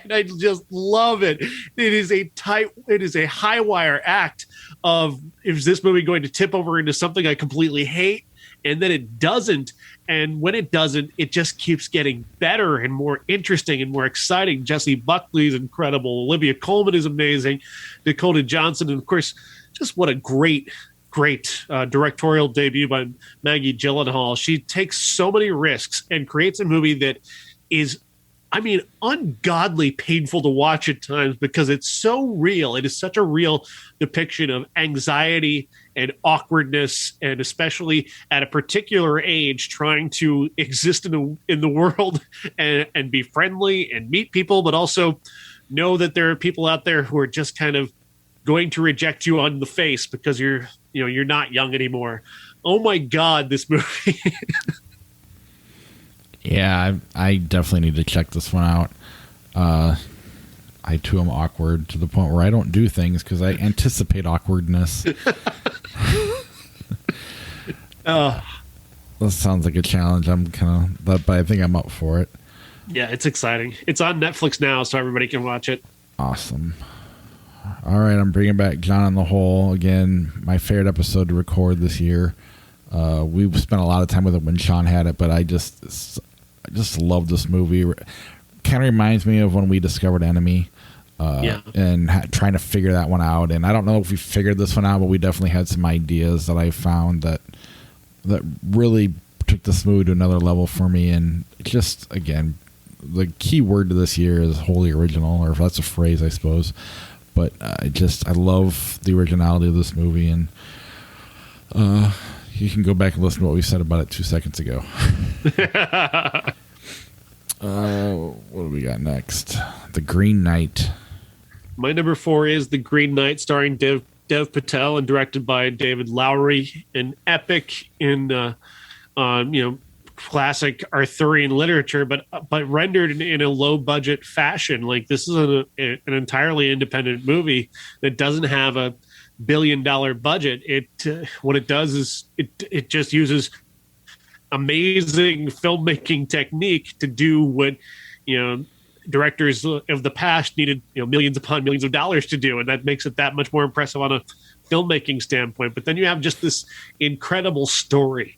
And I just love it. It is a high wire act of, is this movie going to tip over into something I completely hate? And then it doesn't. And when it doesn't, it just keeps getting better and more interesting and more exciting. Jessie Buckley is incredible. Olivia Coleman is amazing. Dakota Johnson, and of course, just what a great directorial debut by Maggie Gyllenhaal. She takes so many risks and creates a movie that is, ungodly painful to watch at times because it's so real. It is such a real depiction of anxiety and awkwardness, and especially at a particular age, trying to exist in the world and be friendly and meet people, but also know that there are people out there who are just kind of going to reject you on the face because you're not young anymore. Oh my God, this movie. Yeah, I definitely need to check this one out. I too am awkward to the point where I don't do things because I anticipate awkwardness. That sounds like a challenge. But I think I'm up for it. Yeah, it's exciting. It's on Netflix now, so everybody can watch it. Awesome. All right, I'm bringing back John on the Hole again. My favorite episode to record this year. We spent a lot of time with it when Sean had it, but I just love this movie. Kind of reminds me of when we discovered Enemy, and trying to figure that one out. And I don't know if we figured this one out, but we definitely had some ideas that I found that really took this movie to another level for me. And just, again, the key word to this year is wholly original, or if that's a phrase, I suppose. But I love the originality of this movie, and you can go back and listen to what we said about it 2 seconds ago. What do we got next? The Green Knight. My number 4 is The Green Knight, starring Dev Patel and directed by David Lowery. An epic in classic Arthurian literature, but rendered in a low budget fashion. Like, this is an entirely independent movie that doesn't have a $1 billion budget. What it does is it just uses amazing filmmaking technique to do what directors of the past needed millions upon millions of dollars to do, and that makes it that much more impressive on a filmmaking standpoint. But then you have just this incredible story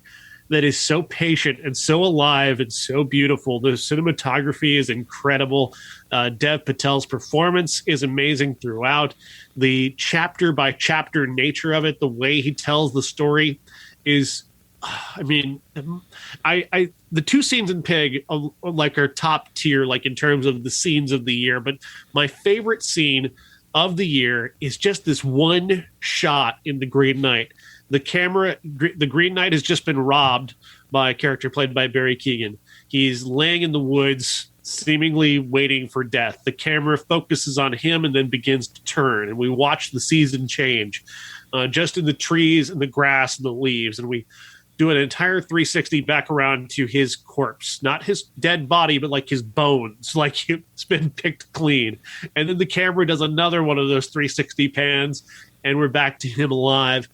that is so patient and so alive and so beautiful. The cinematography is incredible. Dev Patel's performance is amazing throughout. The chapter by chapter nature of it, the way he tells the story is, the 2 scenes in Pig are top tier, like in terms of the scenes of the year. But my favorite scene of the year is just this one shot in The Green Knight. The Green Knight has just been robbed by a character played by Barry Keoghan. He's laying in the woods, seemingly waiting for death. The camera focuses on him and then begins to turn, and we watch the season change, just in the trees and the grass and the leaves, and we do an entire 360 back around to his corpse, not his dead body, but like his bones, like it's been picked clean. And then the camera does another one of those 360 pans, and we're back to him alive.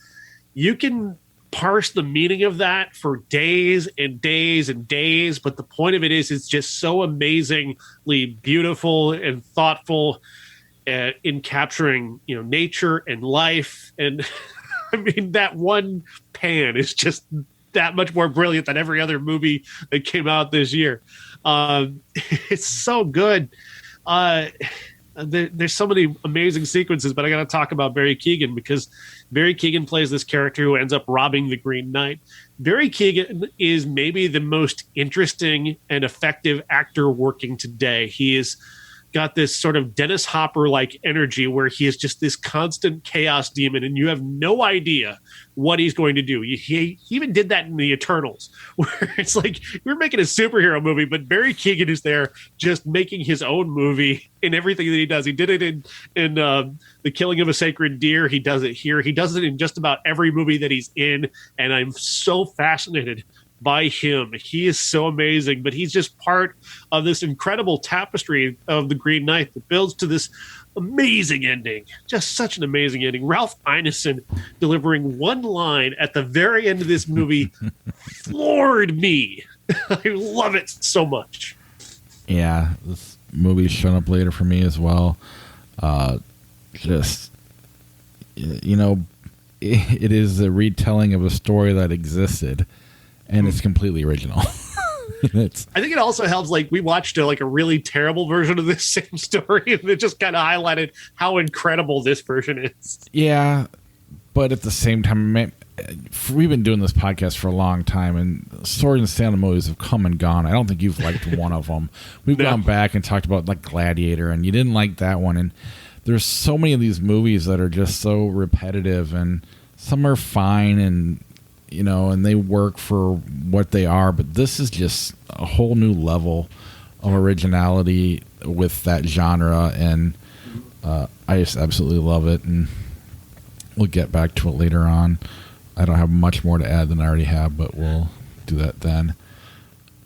You can parse the meaning of that for days and days and days, but the point of it is it's just so amazingly beautiful and thoughtful in capturing nature and life. And that one pan is just that much more brilliant than every other movie that came out this year. It's so good. There's so many amazing sequences, but I got to talk about Barry Keoghan, because Barry Keoghan plays this character who ends up robbing the Green Knight. Barry Keoghan is maybe the most interesting and effective actor working today. He is got this sort of Dennis Hopper-like energy where he is just this constant chaos demon, and you have no idea what he's going to do. He even did that in The Eternals, where it's like you're making a superhero movie, but Barry Keoghan is there just making his own movie in everything that he does. He did it in The Killing of a Sacred Deer. He does it here. He does it in just about every movie that he's in, and I'm so fascinated by him. He is so amazing, but he's just part of this incredible tapestry of The Green Knight that builds to this amazing ending. Just such an amazing ending. Ralph Ineson delivering one line at the very end of this movie floored me. I love it so much. Yeah, this movie's shown up later for me as well. It is a retelling of a story that existed, and it's completely original. I think it also helps, like, we watched a really terrible version of this same story, and it just kind of highlighted how incredible this version is. Yeah, but at the same time, we've been doing this podcast for a long time, and Sword and Sandal movies have come and gone. I don't think you've liked one of them. We've gone back and talked about, like, Gladiator, and you didn't like that one, and there's so many of these movies that are just so repetitive, and some are fine, and and they work for what they are, but this is just a whole new level of originality with that genre, and I just absolutely love it, and we'll get back to it later on. I don't have much more to add than I already have, but we'll do that then.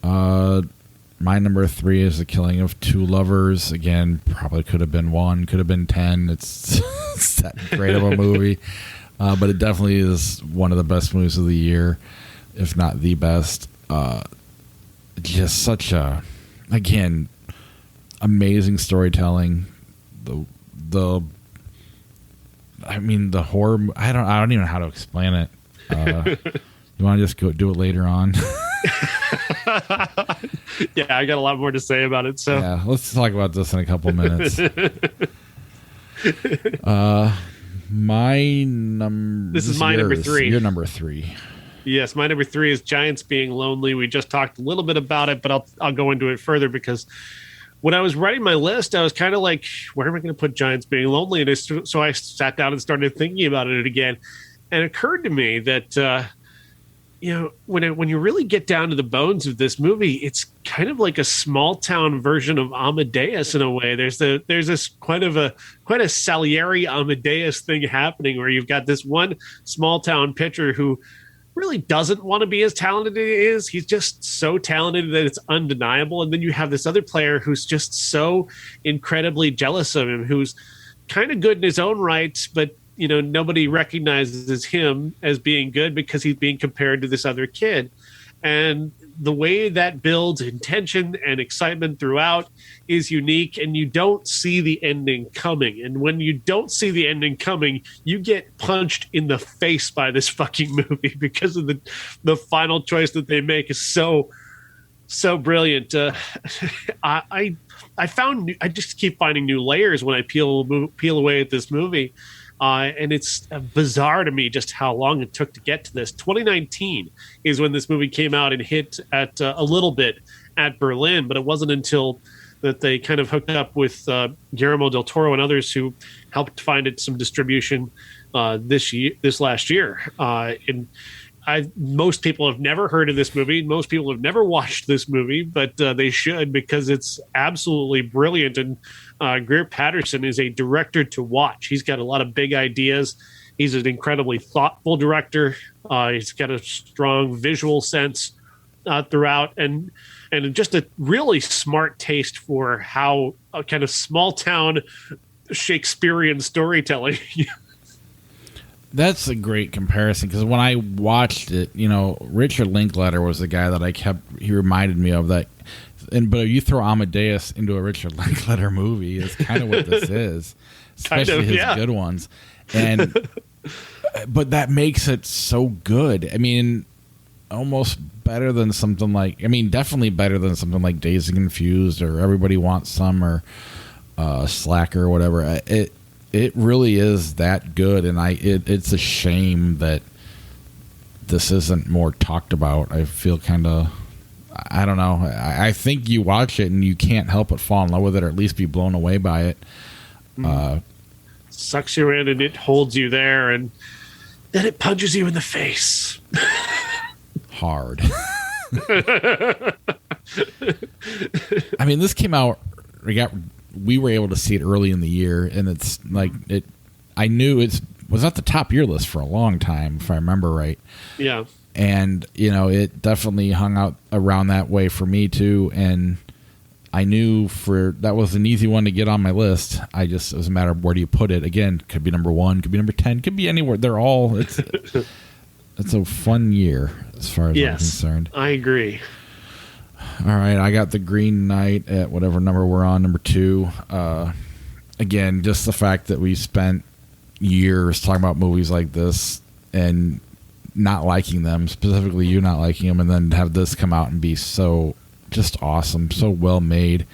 My number 3 is The Killing of Two Lovers. Again, probably could have been 1, could have been 10. It's that great of a movie. But it definitely is one of the best movies of the year, if not the best. Just such a, again, amazing storytelling. The horror. I don't even know how to explain it. You want to just go do it later on? Yeah, I got a lot more to say about it. So yeah, let's talk about this in a couple minutes. This is my number 3. Your number 3. Yes, my number 3 is Giants Being Lonely. We just talked a little bit about it, but I'll go into it further, because when I was writing my list, I was kind of like, where am I going to put Giants Being Lonely? And so I sat down and started thinking about it again. And it occurred to me that, when you really get down to the bones of this movie, it's kind of like a small town version of Amadeus in a way. There's this quite a Salieri Amadeus thing happening, where you've got this one small town pitcher who really doesn't want to be as talented as he is. He's just so talented that it's undeniable. And then you have this other player who's just so incredibly jealous of him, who's kind of good in his own right, but nobody recognizes him as being good because he's being compared to this other kid. And the way that builds intention and excitement throughout is unique, and you don't see the ending coming. And when you don't see the ending coming, you get punched in the face by this fucking movie, because of the final choice that they make is so brilliant. I just keep finding new layers when I peel away at this movie. And it's bizarre to me just how long it took to get to this. 2019 is when this movie came out and hit at a little bit at Berlin, but it wasn't until that they kind of hooked up with Guillermo del Toro and others who helped find it some distribution this last year. And most people have never heard of this movie. Most people have never watched this movie, but they should, because it's absolutely brilliant. And Greer Patterson is a director to watch. He's got a lot of big ideas. He's an incredibly thoughtful director. He's got a strong visual sense throughout, and just a really smart taste for how a kind of small town Shakespearean storytelling. That's a great comparison, because when I watched it, Richard Linklater was the guy that he reminded me of that. But if you throw Amadeus into a Richard Linklater movie, it's kind of what this is, especially his good ones. But that makes it so good. I mean, almost better than something like, definitely better than something like Dazed and Confused or Everybody Wants Some or Slacker or whatever. It really is that good, and it's a shame that this isn't more talked about. I feel kind of, I don't know. I think you watch it and you can't help but fall in love with it, or at least be blown away by it. Sucks you in, and it holds you there, and then it punches you in the face. Hard. This came out. We were able to see it early in the year, and it's like it. I knew it was at the top of your list for a long time, if I remember right. Yeah. And it definitely hung out around that way for me too. And I knew that was an easy one to get on my list. It was a matter of where do you put it. Again, could be number 1, could be number 10, could be anywhere. They're all. It's a fun year as far as I'm concerned. I agree. All right, I got The Green Knight at whatever number we're on, number 2. Again, just the fact that we spent years talking about movies like this and not liking them, specifically you not liking them, and then have this come out and be so just awesome, so well made.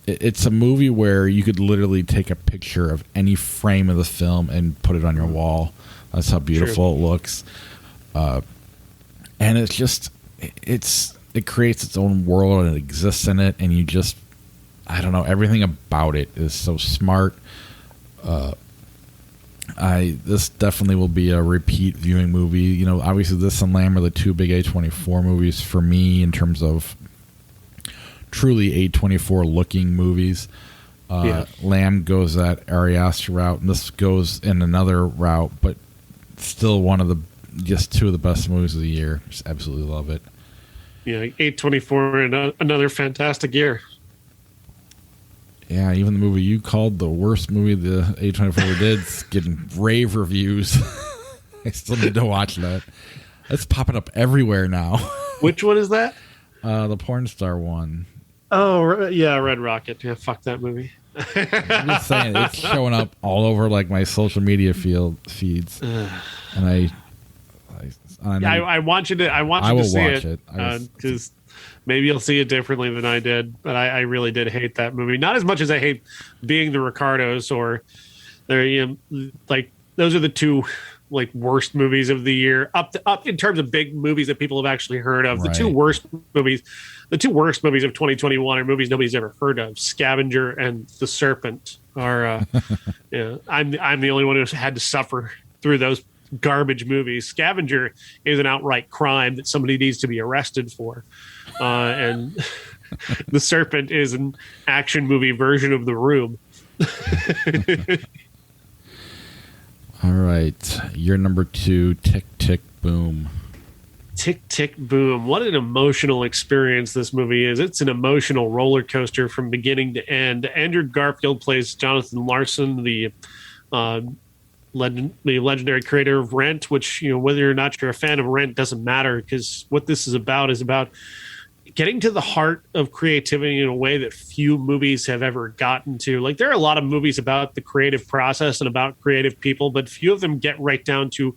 It's a movie where you could literally take a picture of any frame of the film and put it on your wall. That's how beautiful it looks. And it's just, it creates its own world and it exists in it, and you just, I don't know, everything about it is so smart. This definitely will be a repeat viewing movie. Obviously this and Lamb are the two big A24 movies for me in terms of truly A24 looking movies. Lamb goes that Arias route, and this goes in another route, but still just two of the best movies of the year. Just absolutely love it. Yeah, A24 and another fantastic year. Yeah, even the movie you called the worst movie the A24 did is getting rave reviews. I still need to watch that. It's popping up everywhere now. Which one is that? The porn star one. Oh, yeah, Red Rocket. Yeah, fuck that movie. I'm just saying, it's showing up all over like my social media feeds, and I want you to see it because maybe you'll see it differently than I did. But I really did hate that movie. Not as much as I hate Being the Ricardos or like those are the two like worst movies of the year up in terms of big movies that people have actually heard of. Right. The two worst movies of 2021 are movies nobody's ever heard of. Scavenger and The Serpent are I'm the only one who's had to suffer through those garbage movies. Scavenger is an outright crime that somebody needs to be arrested for, and The Serpent is an action movie version of The Room. All right, you're number 2. Tick Tick Boom. Tick Tick Boom. What an emotional experience this movie is. It's an emotional roller coaster from beginning to end. Andrew Garfield plays Jonathan Larson, the legendary creator of Rent, which, whether or not you're a fan of Rent doesn't matter, because what this is about getting to the heart of creativity in a way that few movies have ever gotten to. Like, there are a lot of movies about the creative process and about creative people, but few of them get right down to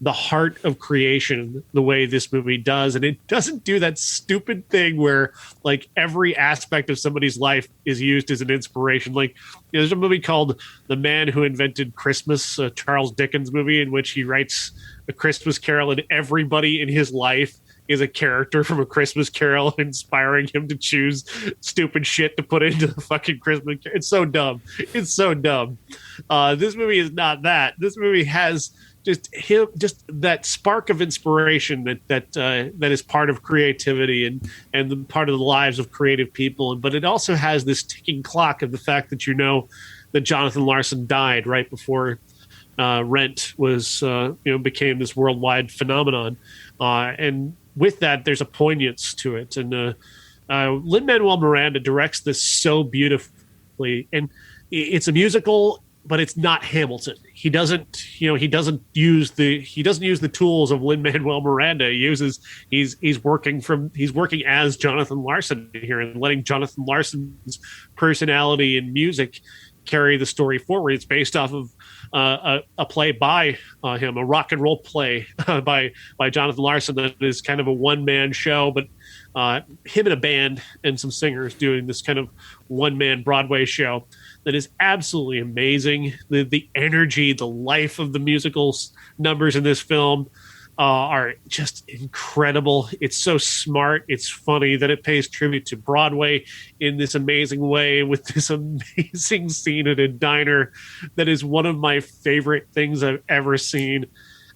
the heart of creation the way this movie does. And it doesn't do that stupid thing where like every aspect of somebody's life is used as an inspiration. Like, there's a movie called The Man Who Invented Christmas, a Charles Dickens movie, in which he writes A Christmas Carol and everybody in his life is a character from A Christmas Carol, inspiring him to choose stupid shit to put into the fucking Christmas. It's so dumb. It's so dumb. This movie is not that. This movie has just that spark of inspiration that is part of creativity and the part of the lives of creative people. But it also has this ticking clock of the fact that that Jonathan Larson died right before Rent was became this worldwide phenomenon, and with that, there's a poignance to it. And Lin-Manuel Miranda directs this so beautifully. And it's a musical, but it's not Hamilton. He doesn't use the tools of Lin-Manuel Miranda. He's working as Jonathan Larson here and letting Jonathan Larson's personality and music carry the story forward. It's based off of a play by him, a rock and roll play by Jonathan Larson that is kind of a one-man show, but him and a band and some singers doing this kind of one-man Broadway show that is absolutely amazing. The energy, the life of the musical numbers in this film are just incredible. It's so smart. It's funny that it pays tribute to Broadway in this amazing way with this amazing scene at a diner that is one of my favorite things I've ever seen.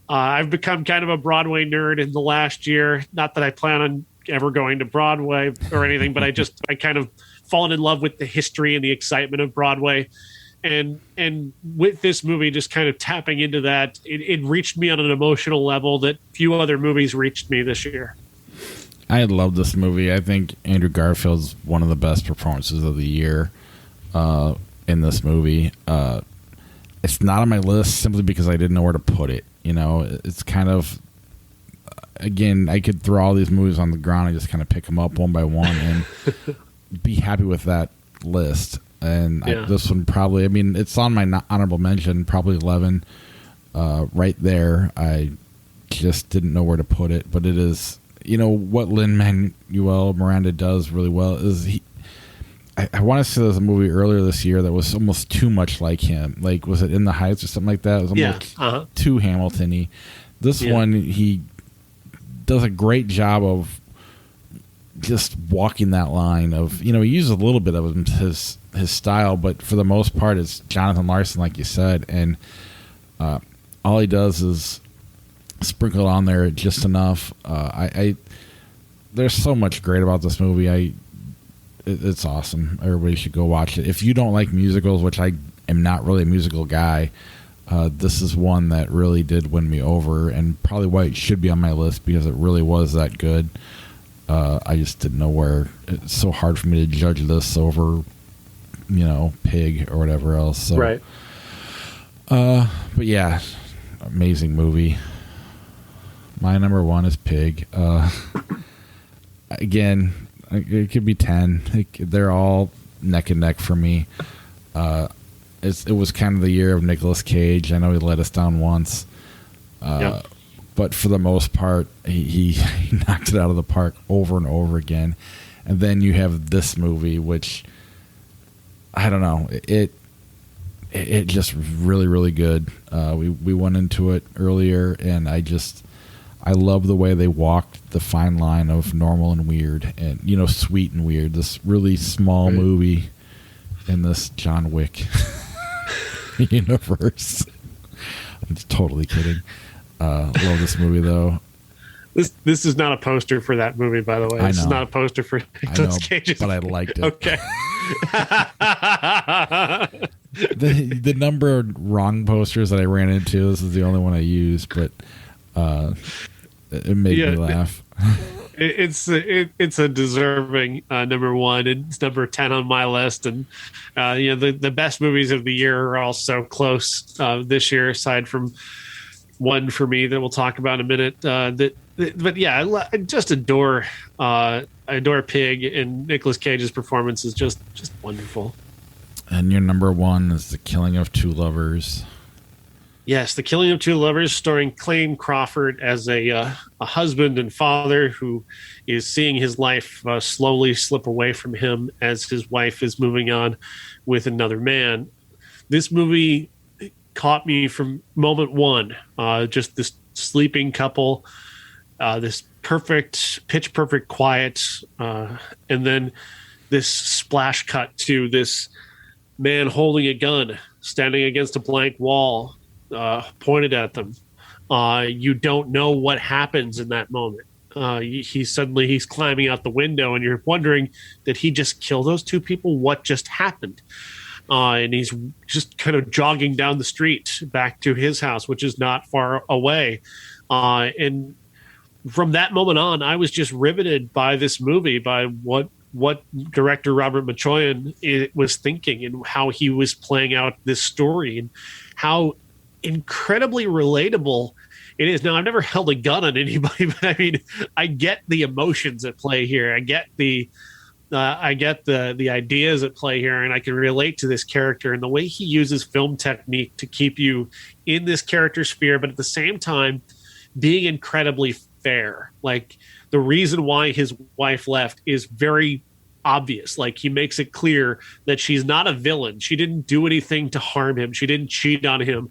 I've become kind of a Broadway nerd in the last year. Not that I plan on ever going to Broadway or anything, but I kind of fallen in love with the history and the excitement of Broadway. And with this movie just kind of tapping into that, it reached me on an emotional level that few other movies reached me this year. I love this movie. I think Andrew Garfield's one of the best performances of the year in this movie. It's not on my list simply because I didn't know where to put it. It's kind of, again, I could throw all these movies on the ground and just kind of pick them up one by one and be happy with that list. And this one probably, it's on my honorable mention, probably 11 right there. I just didn't know where to put it. But it is, what Lin-Manuel Miranda does really well is I want to say there's a movie earlier this year that was almost too much like him. Like, was it In the Heights or something like that? It was almost too Hamilton-y. This one, he does a great job of just walking that line of, he uses a little bit of his style, but for the most part it's Jonathan Larson, like you said, and all he does is sprinkle it on there just enough. There's so much great about this movie. it's awesome. Everybody should go watch it. If you don't like musicals, which I am not really a musical guy, this is one that really did win me over, and probably why it should be on my list, because it really was that good. I just didn't know where. It's so hard for me to judge this over, Pig or whatever else. So, right. But yeah, amazing movie. My number one is Pig. Again, it could be 10. They're all neck and neck for me. It was kind of the year of Nicolas Cage. I know he let us down once. Yep. But for the most part, he knocked it out of the park over and over again. And then you have this movie, which, I don't know, it just really, really good. We went into it earlier, and I love the way they walked the fine line of normal and weird, and sweet and weird. This really small movie in this John Wick universe. I'm just totally kidding. Love this movie though. This is not a poster for that movie, by the way. This is not a poster for Nicolas Cage's. But I liked it. Okay. The number of wrong posters that I ran into, this is the only one I used, but it made me laugh. It's a deserving number one, and it's number 10 on my list. And the best movies of the year are all so close this year, aside from one for me that we'll talk about in a minute. But yeah, I just adore Pig, and Nicolas Cage's performance is just wonderful. And your number one is The Killing of Two Lovers. Yes, The Killing of Two Lovers, starring Clayne Crawford as a husband and father who is seeing his life slowly slip away from him as his wife is moving on with another man. This movie caught me from moment one. Just this sleeping couple, this pitch perfect quiet, and then this splash cut to this man holding a gun, standing against a blank wall, pointed at them. You don't know what happens in that moment. He's climbing out the window, and you're wondering, did he just kill those two people? What just happened? And he's just kind of jogging down the street back to his house, which is not far away. And from that moment on, I was just riveted by this movie, by what director Robert Machoyan was thinking, and how he was playing out this story, and how incredibly relatable it is. Now, I've never held a gun on anybody, but I mean, I get the emotions at play here. I get the ideas at play here, and I can relate to this character and the way he uses film technique to keep you in this character sphere, but at the same time being incredibly fair. Like, the reason why his wife left is very obvious. Like, he makes it clear that she's not a villain. She didn't do anything to harm him. She didn't cheat on him.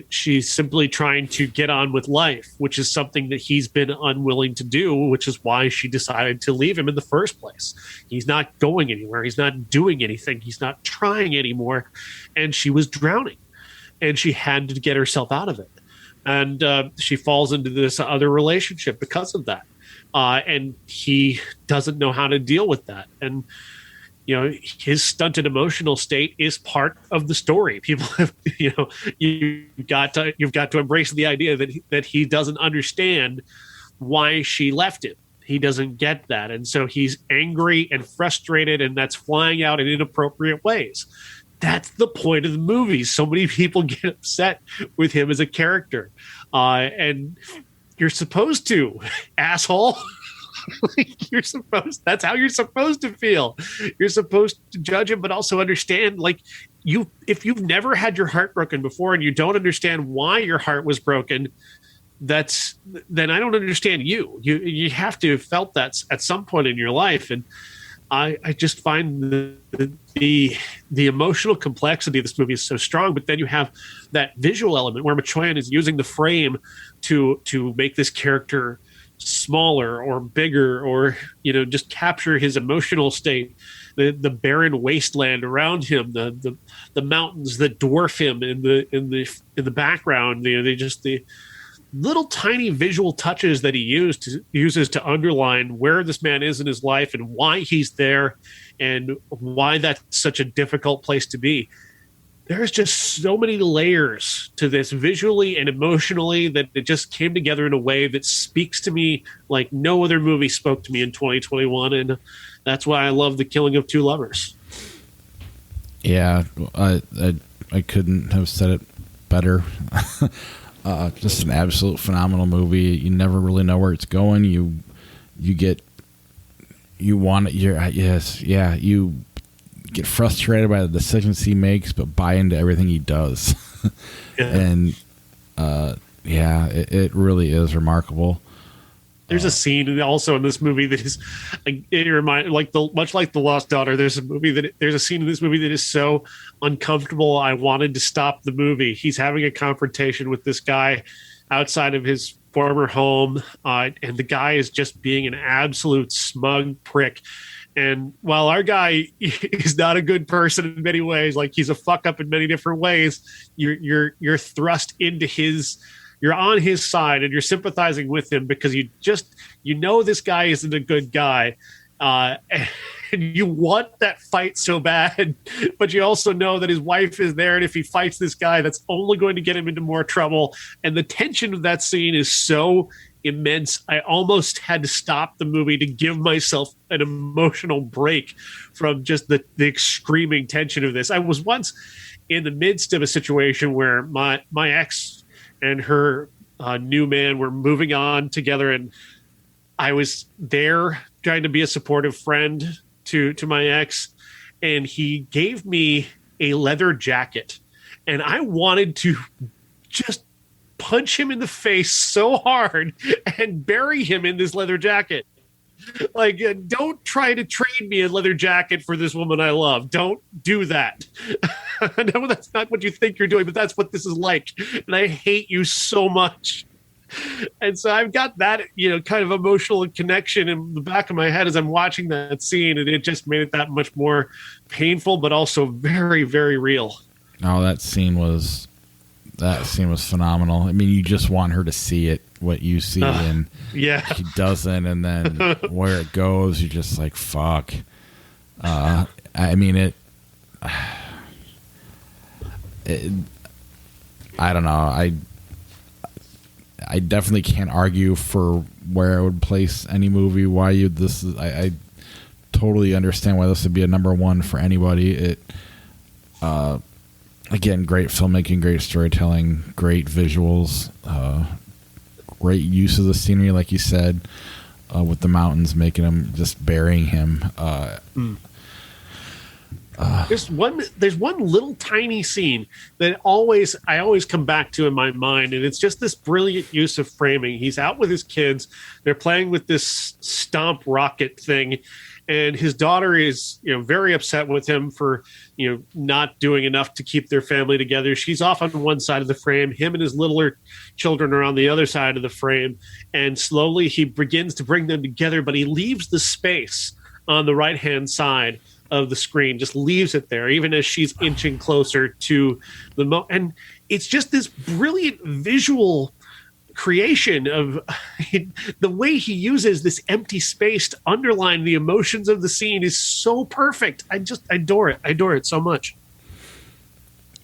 She's simply trying to get on with life, which is something that he's been unwilling to do, which is why she decided to leave him in the first place. He's not going anywhere. He's not doing anything. He's not trying anymore. And she was drowning, and she had to get herself out of it. And she falls into this other relationship because of that. And he doesn't know how to deal with that. And his stunted emotional state is part of the story. People have, you've got to embrace the idea that he doesn't understand why she left him. He doesn't get that. And so he's angry and frustrated, and that's flying out in inappropriate ways. That's the point of the movie. So many people get upset with him as a character. And you're supposed to, asshole. That's how you're supposed to feel. You're supposed to judge him, but also understand, if you've never had your heart broken before and you don't understand why your heart was broken, then I don't understand you. You have to have felt that at some point in your life. And I just find the emotional complexity of this movie is so strong. But then you have that visual element where Machoyan is using the frame to make this character smaller or bigger, or just capture his emotional state. The barren wasteland around him, the mountains that dwarf him in the background. little tiny visual touches that he uses to underline where this man is in his life and why he's there and why that's such a difficult place to be. There's just so many layers to this visually and emotionally that it just came together in a way that speaks to me like no other movie spoke to me in 2021. And that's why I love The Killing of Two Lovers. Yeah, I couldn't have said it better. Just an absolute phenomenal movie. You never really know where it's going. You get frustrated by the decisions he makes, but buy into everything he does. Yeah. And it really is remarkable. There's a scene also in this movie that is, much like The Lost Daughter. There's a scene in this movie that is so uncomfortable. I wanted to stop the movie. He's having a confrontation with this guy outside of his former home, and the guy is just being an absolute smug prick. And while our guy is not a good person in many ways, like he's a fuck up in many different ways, you're thrust into you're on his side and you're sympathizing with him because you know this guy isn't a good guy, and you want that fight so bad, but you also know that his wife is there, and if he fights this guy, that's only going to get him into more trouble. And the tension of that scene is so immense. I almost had to stop the movie to give myself an emotional break from just the screaming tension of this. I was once in the midst of a situation where my ex and her new man were moving on together, and I was there trying to be a supportive friend to my ex, and he gave me a leather jacket, and I wanted to just punch him in the face so hard and bury him in this leather jacket. Like, don't try to trade me a leather jacket for this woman I love. Don't do that. I know that's not what you think you're doing, but that's what this is like. And I hate you so much. And so I've got that, kind of emotional connection in the back of my head as I'm watching that scene. And it just made it that much more painful, but also very, very real. Oh, that scene was phenomenal. I mean, you just want her to see it, what you see, and she doesn't, and then where it goes, you're just like, fuck. I mean, it I don't know. I definitely can't argue for where I would place any movie. I totally understand why this would be a number one for anybody. Again, great filmmaking, great storytelling, great visuals, great use of the scenery, like you said, with the mountains making him, just burying him. There's one little tiny scene that I always come back to in my mind, and it's just this brilliant use of framing. He's out with his kids. They're playing with this stomp rocket thing, and his daughter is, very upset with him for, not doing enough to keep their family together. She's off on one side of the frame. Him and his littler children are on the other side of the frame, and slowly he begins to bring them together, but he leaves the space on the right-hand side of the screen, just leaves it there, even as she's inching closer to and it's just this brilliant visual creation of the way he uses this empty space to underline the emotions of the scene is so perfect. I just adore it so much.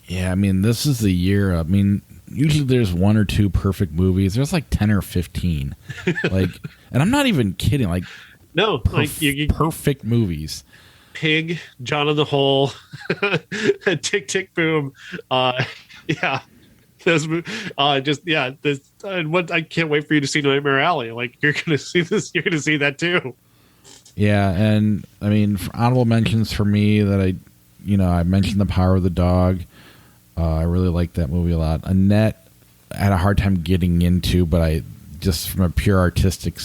Yeah, I mean, this is the year. I mean, usually there's one or two perfect movies. There's like 10 or 15. And I'm not even kidding. Like, no, perfect movies. Pig, John in the Hole, Tick Tick Boom. Those, and what I can't wait for you to see Nightmare Alley. Like, you're gonna see this, you're gonna see that too. Yeah, and I mean, for honorable mentions for me that I mentioned The Power of the Dog. I really liked that movie a lot. Annette, I had a hard time getting into, but I just from a pure artistic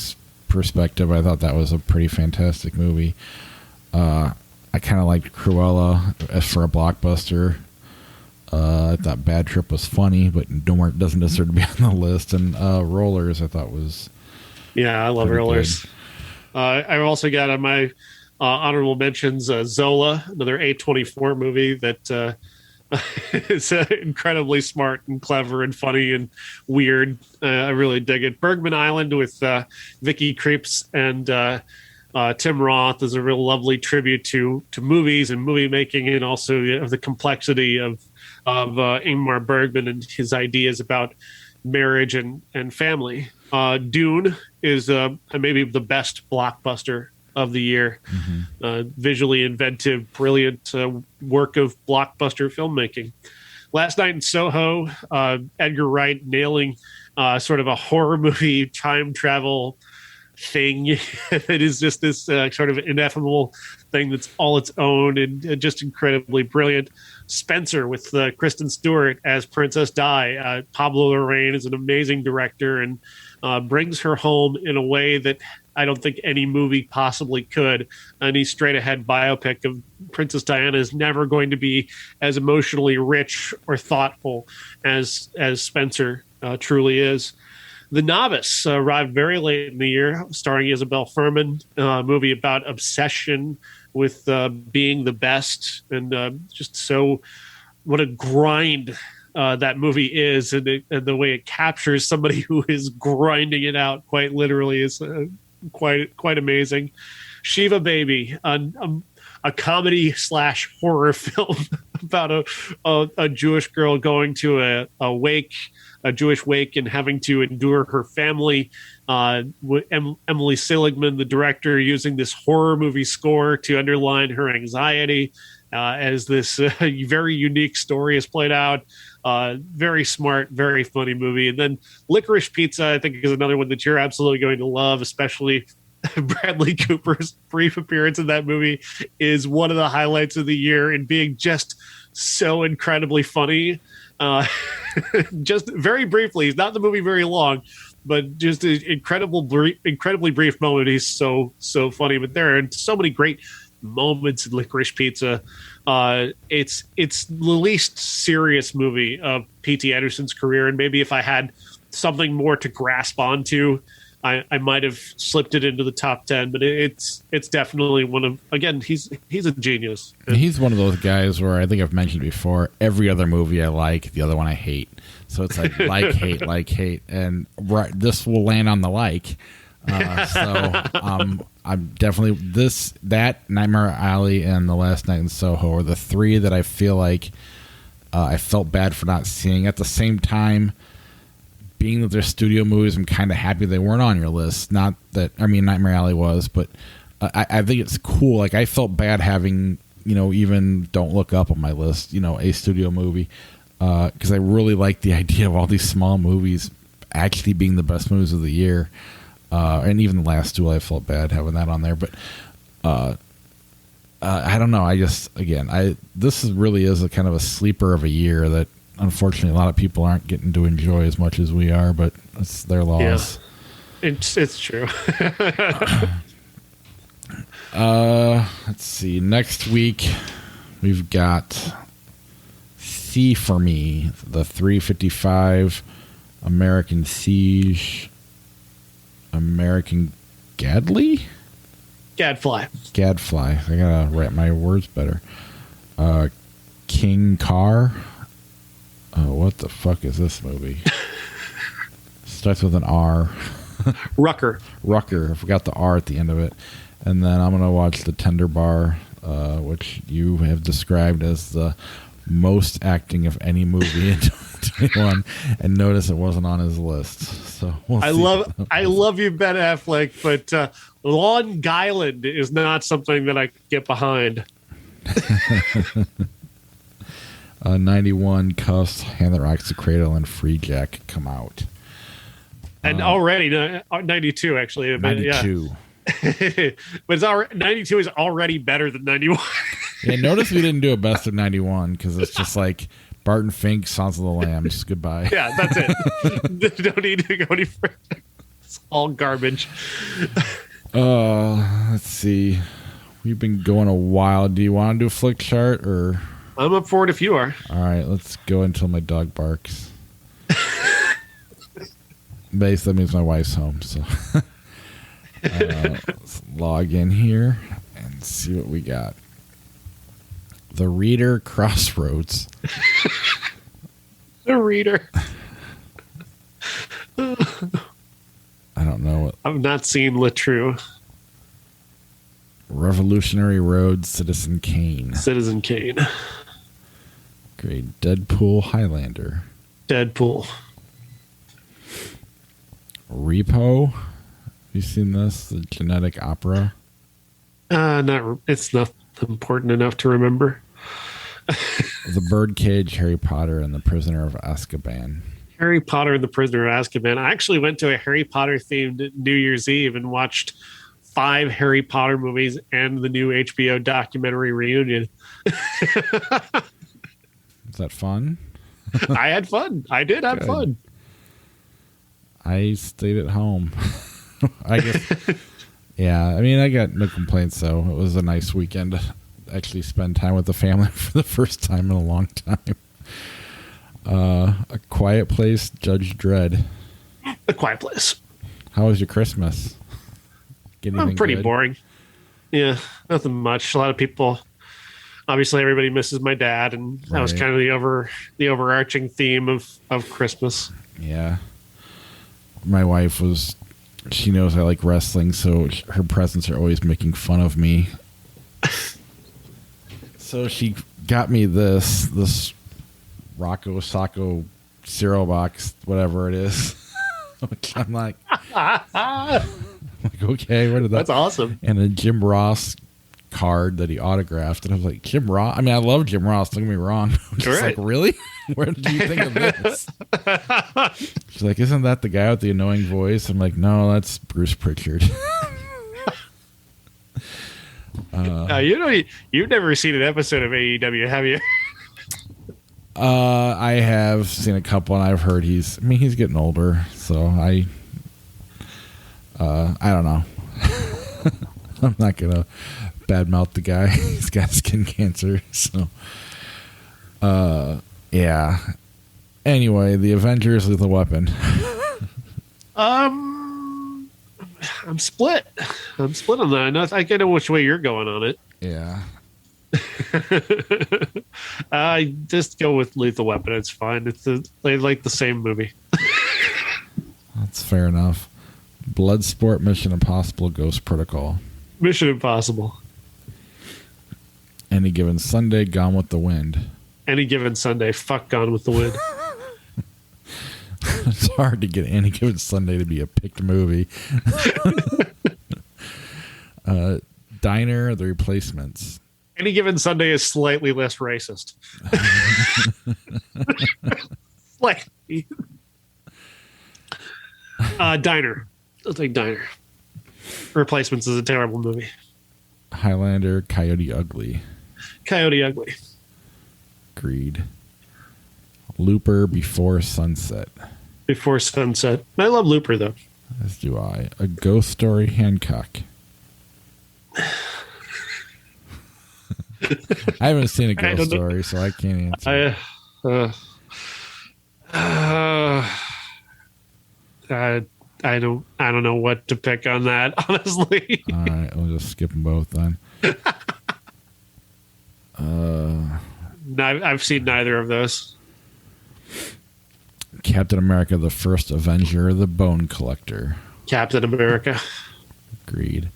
perspective, I thought that was a pretty fantastic movie. I kind of liked Cruella as for a blockbuster. I thought Bad Trip was funny, but doesn't deserve to be on the list. And Rollers, I thought was I love Rollers. I've also got on my honorable mentions Zola, another A24 movie that It's incredibly smart and clever and funny and weird. I really dig it. Bergman Island with Vicky Krieps and Tim Roth is a real lovely tribute to movies and movie making, and also the complexity of Ingmar Bergman and his ideas about marriage and family. Dune is maybe the best blockbuster of the year. Visually inventive, brilliant work of blockbuster filmmaking. Last Night in Soho, Edgar Wright nailing sort of a horror movie time travel thing. It is just this sort of ineffable thing that's all its own and just incredibly brilliant. Spencer with Kristen Stewart as Princess Di. Pablo Larraín is an amazing director and brings her home in a way that I don't think any movie possibly could. Any straight ahead biopic of Princess Diana is never going to be as emotionally rich or thoughtful as Spencer truly is. The Novice arrived very late in the year, starring Isabel Fuhrman, a movie about obsession with being the best, and just so what a grind that movie is, and the way it captures somebody who is grinding it out quite literally is quite amazing. Shiva Baby, a comedy / horror film about a Jewish girl going to a Jewish wake and having to endure her family. Emily Seligman, the director, using this horror movie score to underline her anxiety as this very unique story is played out. Very smart, very funny movie. And then Licorice Pizza, I think, is another one that you're absolutely going to love, especially Bradley Cooper's brief appearance in that movie is one of the highlights of the year, and being just so incredibly funny. Just very briefly, he's not in the movie very long, but just an incredibly brief moment. He's so funny. But there are so many great moments in Licorice Pizza. It's the least serious movie of P.T. Anderson's career, and maybe if I had something more to grasp onto, I might have slipped it into the top 10. But it's definitely one of, again, he's a genius. He's one of those guys where I think I've mentioned before, every other movie I like, the other one I hate. So it's like hate, and this will land on the like. I'm definitely that Nightmare Alley and The Last Night in Soho are the three that I feel like I felt bad for not seeing. At the same time, being that they're studio movies, I'm kind of happy they weren't on your list. Not that, I mean, Nightmare Alley was, but I think it's cool. Like, I felt bad having, even Don't Look Up on my list, a studio movie, because I really like the idea of all these small movies actually being the best movies of the year. And even The Last Duel, I felt bad having that on there. But I don't know. This really is a kind of a sleeper of a year that, unfortunately, a lot of people aren't getting to enjoy as much as we are, but it's their loss. Yeah, it's true. Let's see. Next week, we've got C for Me, the 355, American Siege, American Gadfly. I gotta write my words better. King Car. Oh, what the fuck is this movie? Starts with an R. Rucker. I forgot the R at the end of it. And then I'm going to watch The Tender Bar, which you have described as the most acting of any movie in 2021. And notice it wasn't on his list. So I love you, Ben Affleck, but Long Island is not something that I can get behind. 91, Kuffs, Hand That Rocks the Cradle, and Free Jack come out. And already 92, actually. 92. Yeah. But 92 is already better than 91. Yeah, notice we didn't do a best of 91 because it's just like Barton Fink, Sons of the Lambs. Goodbye. Yeah, that's it. Don't need to go any further. It's all garbage. Let's see. We've been going a while. Do you want to do a flick chart or? I'm up for it if you are. All right, let's go until my dog barks. Basically, that means my wife's home. So let's log in here and see what we got. The Reader Crossroads. The Reader. I don't know what. I've not seen Latrue. Revolutionary Road, Citizen Kane. Citizen Kane. Great. Deadpool, Highlander. Deadpool. Repo. Have you seen this? The genetic opera. It's not important enough to remember. The Birdcage, Harry Potter, and the Prisoner of Azkaban. Harry Potter and the Prisoner of Azkaban. I actually went to a Harry Potter themed New Year's Eve and watched 5 Harry Potter movies and the new HBO documentary Reunion. Is that fun? I had fun. I did have fun. I stayed at home. I guess. Yeah, I mean, I got no complaints, though. It was a nice weekend to actually spend time with the family for the first time in a long time. A Quiet Place, Judge Dredd. A Quiet Place. How was your Christmas? Pretty boring. Yeah, nothing much. A lot of people. Obviously, everybody misses my dad, and that was kind of the overarching theme of Christmas. Yeah. My wife she knows I like wrestling, so her presents are always making fun of me. So she got me this Rocco Sacco cereal box, whatever it is. Which I'm like, okay, what is that? That's awesome. And a Jim Ross card that he autographed, and I was like, Jim Ross? I mean, I love Jim Ross, don't get me wrong. I'm just like, really? Where did you think of this? She's like, isn't that the guy with the annoying voice? I'm like, no, that's Bruce Pritchard. You've never seen an episode of AEW, have you? I have seen a couple, and I've heard he's getting older, so I don't know. I'm not gonna badmouth the guy. He's got skin cancer, so yeah. Anyway, the Avengers, Lethal Weapon. I'm split. I'm split on that. I know which way you're going on it. Yeah. I just go with Lethal Weapon. It's fine. They like the same movie. That's fair enough. Bloodsport, Mission Impossible, Ghost Protocol. Mission Impossible. Any Given Sunday, Gone with the Wind. Any Given Sunday, fuck Gone with the Wind. It's hard to get Any Given Sunday to be a picked movie. Diner, The Replacements. Any Given Sunday is slightly less racist. Slightly. Diner. I'll take Diner. Replacements is a terrible movie. Highlander, Coyote Ugly. Coyote Ugly. Agreed. Looper, Before Sunset. Before Sunset. I love Looper, though. As do I. A Ghost Story, Hancock. I haven't seen a Ghost Story, so I can't answer. I don't know what to pick on that, honestly. All right, we'll just skip them both then. I've seen neither of those. Captain America, the First Avenger, The Bone Collector. Captain America. Agreed.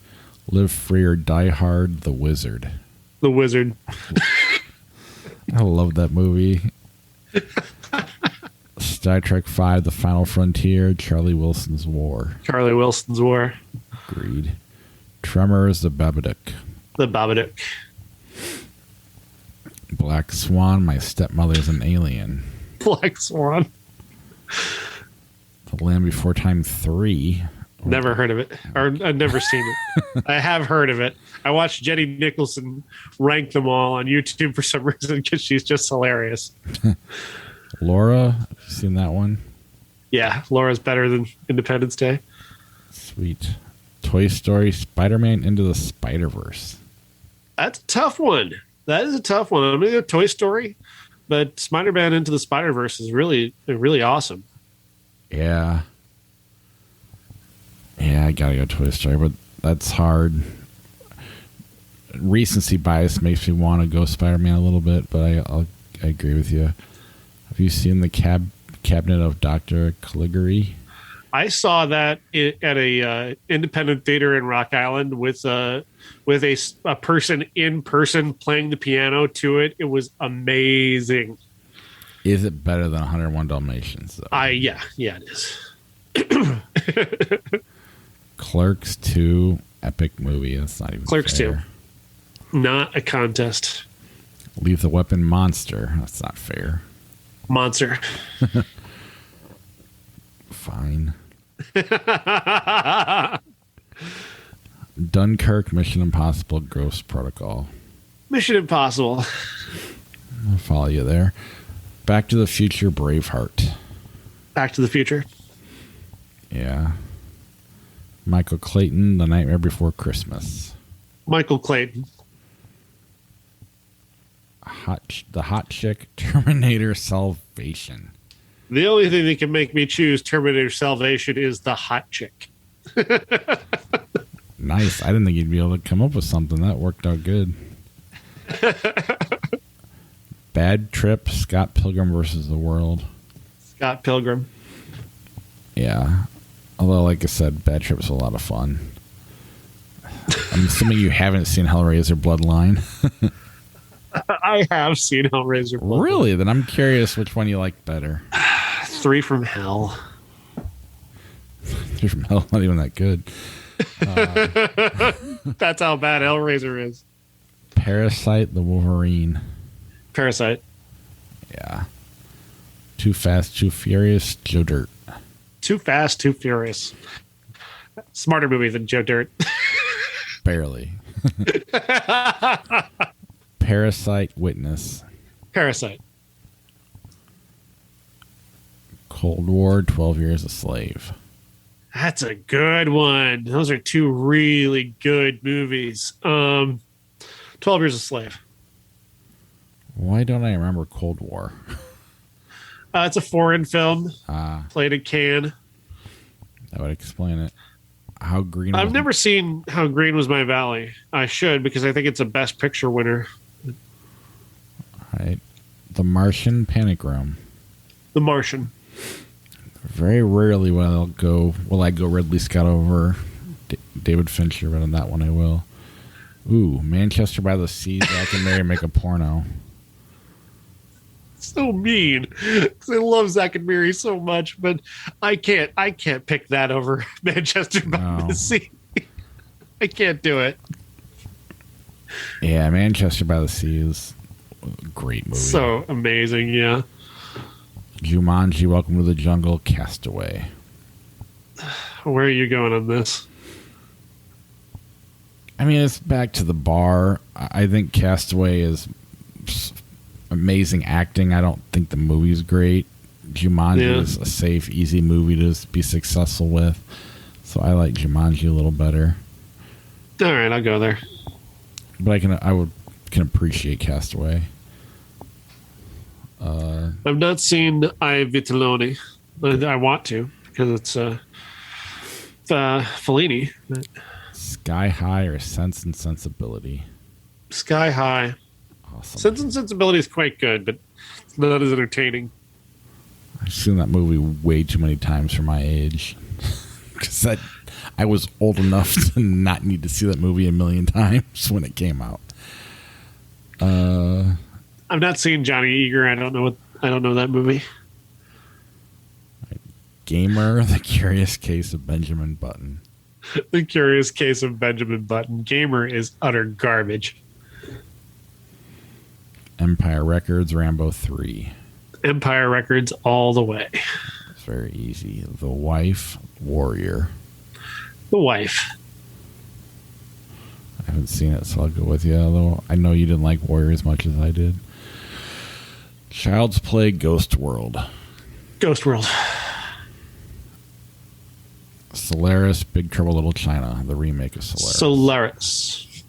Live Free or Die Hard, The Wizard. The Wizard. I love that movie. Star Trek V, The Final Frontier, Charlie Wilson's War. Charlie Wilson's War. Agreed. Tremors, The Babadook. The Babadook. Black Swan, My Stepmother's an Alien. Black Swan. The Land Before Time 3. Never heard of it. Or I've never seen it. I have heard of it. I watched Jenny Nicholson rank them all on YouTube for some reason because she's just hilarious. Laura, have you seen that one? Yeah, Laura's better than Independence Day. Sweet. Toy Story, Spider-Man Into the Spider-Verse. That's a tough one. That is a tough one. I'm going to go Toy Story, but Spider-Man Into the Spider-Verse is really, really awesome. Yeah. Yeah, I gotta go Toy Story, but that's hard. recency bias makes me want to go Spider-Man a little bit, but I agree with you. Have you seen the Cabinet of Dr. Caligari? I saw that at a independent theater in Rock Island with a person in person playing the piano to it. It was amazing. Is it better than 101 Dalmatians, though? Yeah, it is. Clerks 2, epic movie. That's not even Clerks fair. 2. Not a contest. Lethal Weapon Monster. That's not fair. Monster. Fine. Dunkirk, Mission Impossible, Ghost Protocol. Mission Impossible. I'll follow you there. Back to the Future, Braveheart. Back to the Future. Yeah. Michael Clayton, The Nightmare Before Christmas. Michael Clayton. The Hot Chick, Terminator Salvation. The only thing that can make me choose Terminator Salvation is the hot chick. Nice. I didn't think you'd be able to come up with something. That worked out good. Bad Trip, Scott Pilgrim versus the World. Scott Pilgrim. Yeah. Although, like I said, Bad Trip was a lot of fun. I'm assuming you haven't seen Hellraiser Bloodline. I have seen Hellraiser Bloodline. Really? Then I'm curious which one you like better. 3 from Hell. 3 from Hell, not even that good. That's how bad Hellraiser is. Parasite, the Wolverine. Parasite. Yeah. Too Fast, Too Furious, Joe Dirt. Too Fast, Too Furious. Smarter movie than Joe Dirt. Barely. Parasite, Witness. Parasite. Cold War, 12 Years a Slave. That's a good one. Those are 2 really good movies. 12 Years a Slave. Why don't I remember Cold War? It's a foreign film. Played in Cannes. That would explain it. How Green I've never seen How Green Was My Valley. I should, because I think it's a Best Picture winner. Right. The Martian, Panic Room. The Martian. Very rarely will I go Ridley Scott over David Fincher, but on that one I will. Ooh, Manchester by the Sea, Zack and Mary Make a Porno. So mean. 'Cause I love Zack and Mary so much, but I can't pick that over Manchester by the Sea. I can't do it. Yeah, Manchester by the Sea is a great movie. So amazing, yeah. Jumanji, Welcome to the Jungle, Castaway. Where are you going on this? I mean, it's back to the bar. I think Castaway is amazing acting. I don't think the movie's great. Jumanji is a safe, easy movie to be successful with. So I like Jumanji a little better. All right, I'll go there. But I can appreciate Castaway. I've not seen I Vitelloni. I want to, because it's Fellini. Sky High or Sense and Sensibility? Sky High. Awesome. Sense and Sensibility is quite good, but it's not as entertaining. I've seen that movie way too many times for my age. Because I was old enough to not need to see that movie a million times when it came out. I've not seen Johnny Eager. I don't know that movie. Gamer, The Curious Case of Benjamin Button. The Curious Case of Benjamin Button. Gamer is utter garbage. Empire Records, Rambo 3. Empire Records all the way. It's very easy. The Wife, Warrior. The Wife. I haven't seen it, so I'll go with you. Although I know you didn't like Warrior as much as I did. Child's Play, Ghost World. Ghost World. Solaris, Big Trouble Little China, the remake of Solaris. Solaris.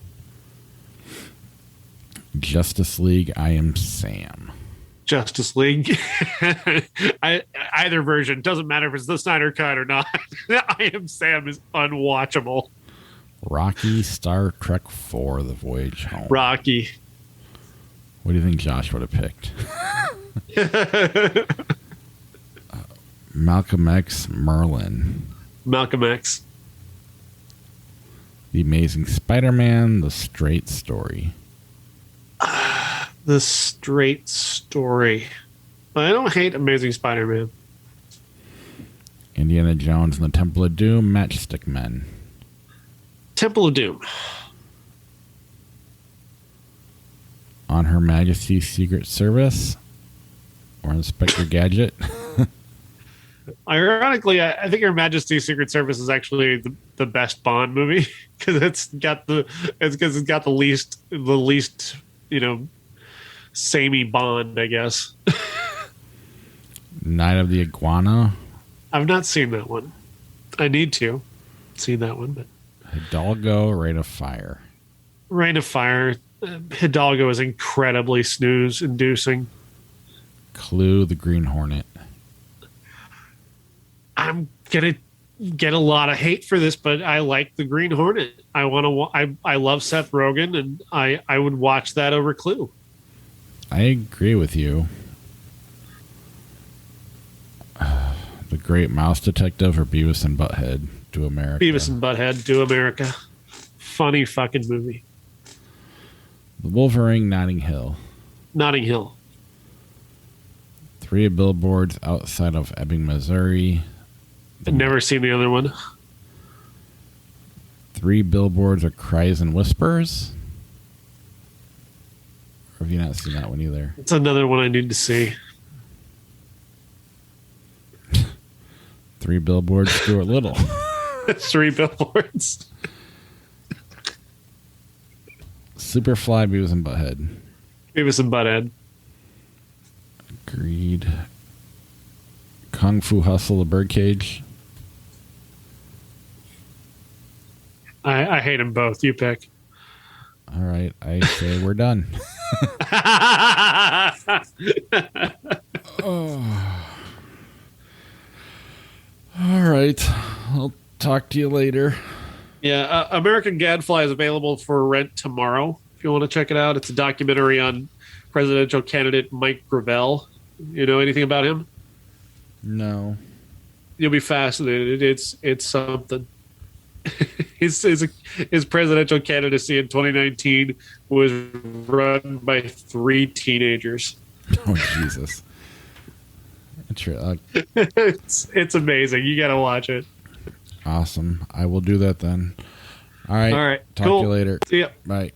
Justice League, I Am Sam. Justice League. Either version. Doesn't matter if it's the Snyder Cut or not. I Am Sam is unwatchable. Rocky, Star Trek IV, The Voyage Home. Rocky. What do you think Josh would have picked? Malcolm X, Merlin. Malcolm X. The Amazing Spider-Man, The Straight Story. The Straight Story. I don't hate Amazing Spider-Man. Indiana Jones and the Temple of Doom, Matchstick Men. Temple of Doom. On Her Majesty's Secret Service, or Inspector Gadget. Ironically, I think Her Majesty's Secret Service is actually the best Bond movie because it's got the least samey Bond, I guess. Night of the Iguana. I've not seen that one. I need to see that one, but Hidalgo, Rain of Fire. Rain of Fire. Hidalgo is incredibly snooze-inducing. Clue, The Green Hornet. I'm gonna get a lot of hate for this, but I like The Green Hornet. I love Seth Rogen, and I would watch that over Clue. I agree with you. The Great Mouse Detective or Beavis and Butthead Do America. Beavis and Butthead Do America. Funny fucking movie. The Wolverine, Notting Hill. Notting Hill. 3 Billboards Outside of Ebbing, Missouri. I've never seen the other one. 3 Billboards or Cries and Whispers. Or have you not seen that one either? It's another one I need to see. 3 Billboards, Stuart Little. 3 Billboards. Superfly, Beavis and Butthead. Beavis and Butthead. Agreed. Kung Fu Hustle, The Birdcage. I hate them both. You pick. All right, I say we're done. Oh. All right, I'll talk to you later. Yeah, American Gadfly is available for rent tomorrow. If you want to check it out, it's a documentary on presidential candidate Mike Gravel. You know anything about him? No. You'll be fascinated. It's something. His presidential candidacy in 2019 was run by 3 teenagers. Oh, Jesus. It's amazing. You got to watch it. Awesome. I will do that then. All right. All right. Talk to you later. See ya. Bye.